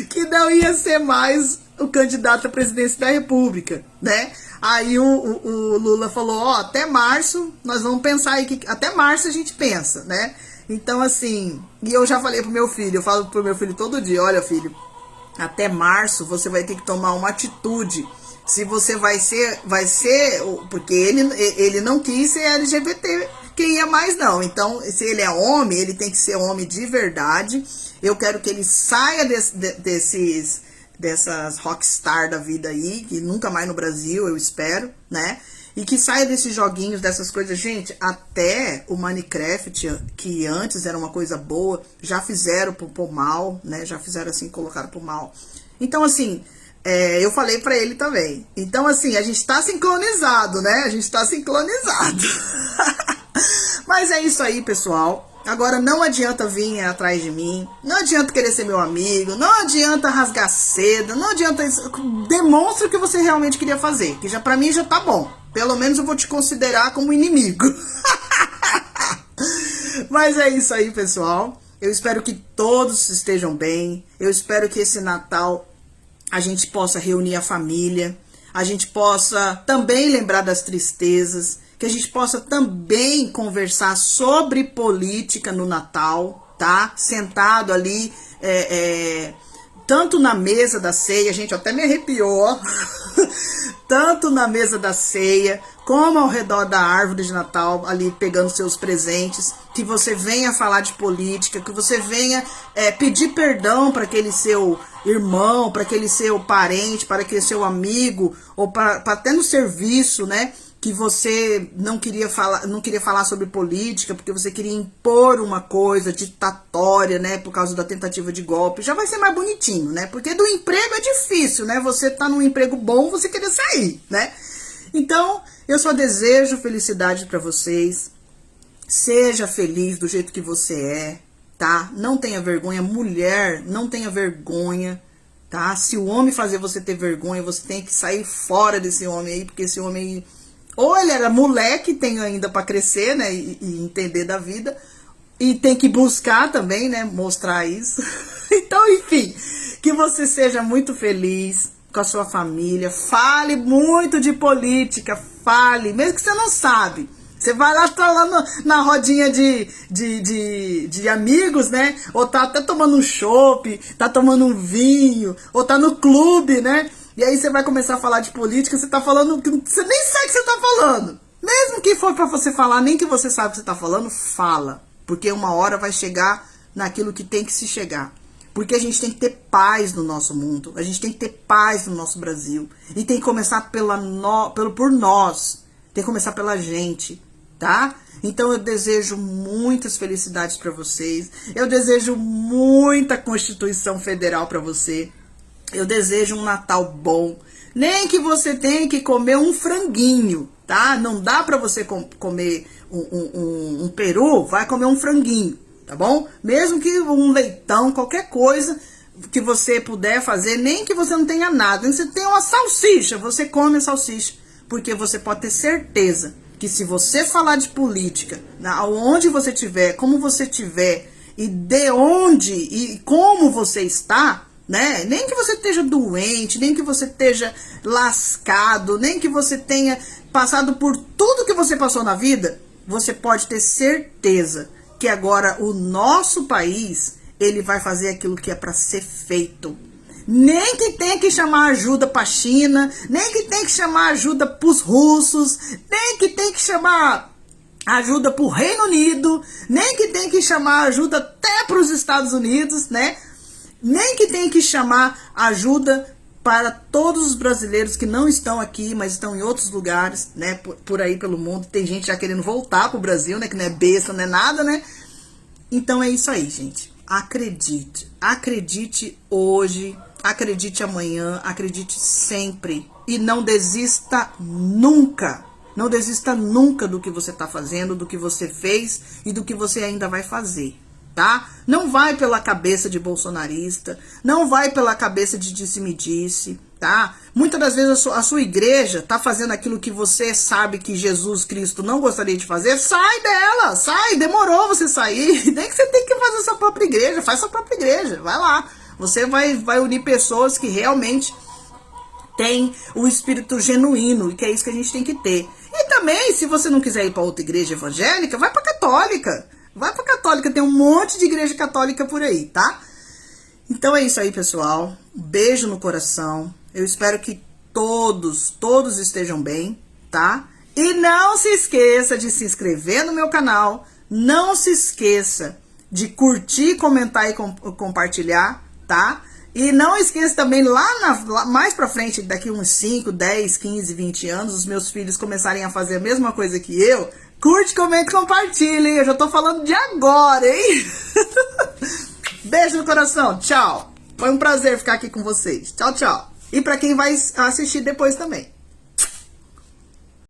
que não ia ser mais o candidato à presidência da República, né? Aí o Lula falou, até março nós vamos pensar aí, até março a gente pensa, né? Então, assim, e eu já falei pro meu filho, eu falo pro meu filho todo dia, olha, filho, até março você vai ter que tomar uma atitude. Se você vai ser, porque ele não quis ser LGBT, que ia mais não. Então, se ele é homem, ele tem que ser homem de verdade. Eu quero que ele saia dessas rockstar da vida aí, que nunca mais no Brasil, eu espero, né? E que saia desses joguinhos, dessas coisas. Gente, até o Minecraft, que antes era uma coisa boa, já fizeram pro mal, né? Já fizeram assim, colocaram pro mal. Então, assim, eu falei pra ele também. Então, assim, a gente tá sincronizado, né? A gente tá sincronizado. Mas é isso aí, pessoal. Agora, não adianta vir atrás de mim, não adianta querer ser meu amigo, não adianta rasgar seda, não adianta isso. Demonstra o que você realmente queria fazer, que já pra mim já tá bom. Pelo menos eu vou te considerar como inimigo. Mas é isso aí, pessoal. Eu espero que todos estejam bem. Eu espero que esse Natal a gente possa reunir a família, a gente possa também lembrar das tristezas, que a gente possa também conversar sobre política no Natal, tá? Sentado ali, tanto na mesa da ceia, gente, até me arrepiou, ó. Tanto na mesa da ceia, como ao redor da árvore de Natal, ali pegando seus presentes, que você venha falar de política, que você venha pedir perdão para aquele seu irmão, para aquele seu parente, para aquele seu amigo, ou para até no serviço, né? que você não queria falar sobre política, porque você queria impor uma coisa ditatória, né, por causa da tentativa de golpe, já vai ser mais bonitinho, né, porque do emprego é difícil, né, você tá num emprego bom, você querer sair, né. Então, eu só desejo felicidade para vocês, seja feliz do jeito que você é, tá, não tenha vergonha, mulher, não tenha vergonha, tá, se o homem fazer você ter vergonha, você tem que sair fora desse homem aí, porque esse homem aí, ou ele era moleque, tem ainda para crescer, né, e entender da vida, e tem que buscar também, né, mostrar isso. Então, enfim, que você seja muito feliz com a sua família, fale muito de política, fale, mesmo que você não sabe. Você vai lá, tá lá na rodinha de amigos, né, ou tá até tomando um chopp, tá tomando um vinho, ou tá no clube, né, e aí você vai começar a falar de política, você tá falando que você nem sabe o que você tá falando. Mesmo que for pra você falar, nem que você sabe o que você tá falando, fala. Porque uma hora vai chegar naquilo que tem que se chegar. Porque a gente tem que ter paz no nosso mundo. A gente tem que ter paz no nosso Brasil. E tem que começar por nós. Tem que começar pela gente, tá? Então eu desejo muitas felicidades pra vocês. Eu desejo muita Constituição Federal pra você. Eu desejo um Natal bom. Nem que você tenha que comer um franguinho, tá? Não dá pra você comer um peru, vai comer um franguinho, tá bom? Mesmo que um leitão, qualquer coisa que você puder fazer, nem que você não tenha nada. Nem que você tenha uma salsicha, você come a salsicha. Porque você pode ter certeza que se você falar de política, onde você estiver, como você estiver, e de onde e como você está, né? Nem que você esteja doente, nem que você esteja lascado, nem que você tenha passado por tudo que você passou na vida, você pode ter certeza que agora o nosso país, ele vai fazer aquilo que é para ser feito. Nem que tenha que chamar ajuda para a China, nem que tenha que chamar ajuda para os russos, nem que tenha que chamar ajuda para o Reino Unido, nem que tenha que chamar ajuda até para os Estados Unidos, né? Nem que tenha que chamar ajuda para todos os brasileiros que não estão aqui, mas estão em outros lugares, né, por aí pelo mundo. Tem gente já querendo voltar pro Brasil, né, que não é besta, não é nada, né? Então é isso aí, gente. Acredite. Acredite hoje, acredite amanhã, acredite sempre. E não desista nunca. Não desista nunca do que você está fazendo, do que você fez e do que você ainda vai fazer. Tá? Não vai pela cabeça de bolsonarista, não vai pela cabeça de disse-me-disse, tá? Muitas das vezes a sua igreja tá fazendo aquilo que você sabe que Jesus Cristo não gostaria de fazer, sai dela, sai, demorou você sair, nem que você tem que fazer sua própria igreja, faz sua própria igreja, vai lá. Você vai unir pessoas que realmente têm o espírito genuíno, e que é isso que a gente tem que ter. E também, se você não quiser ir para outra igreja evangélica, vai para católica. Vai pra católica, tem um monte de igreja católica por aí, tá? Então é isso aí, pessoal. Um beijo no coração. Eu espero que todos estejam bem, tá? E não se esqueça de se inscrever no meu canal. Não se esqueça de curtir, comentar e compartilhar, tá? E não esqueça também, lá mais pra frente, daqui uns 5, 10, 15, 20 anos, os meus filhos começarem a fazer a mesma coisa que eu, curte, comente, compartilhe, hein? Eu já tô falando de agora, hein? Beijo no coração, tchau. Foi um prazer ficar aqui com vocês. Tchau, tchau. E pra quem vai assistir depois também.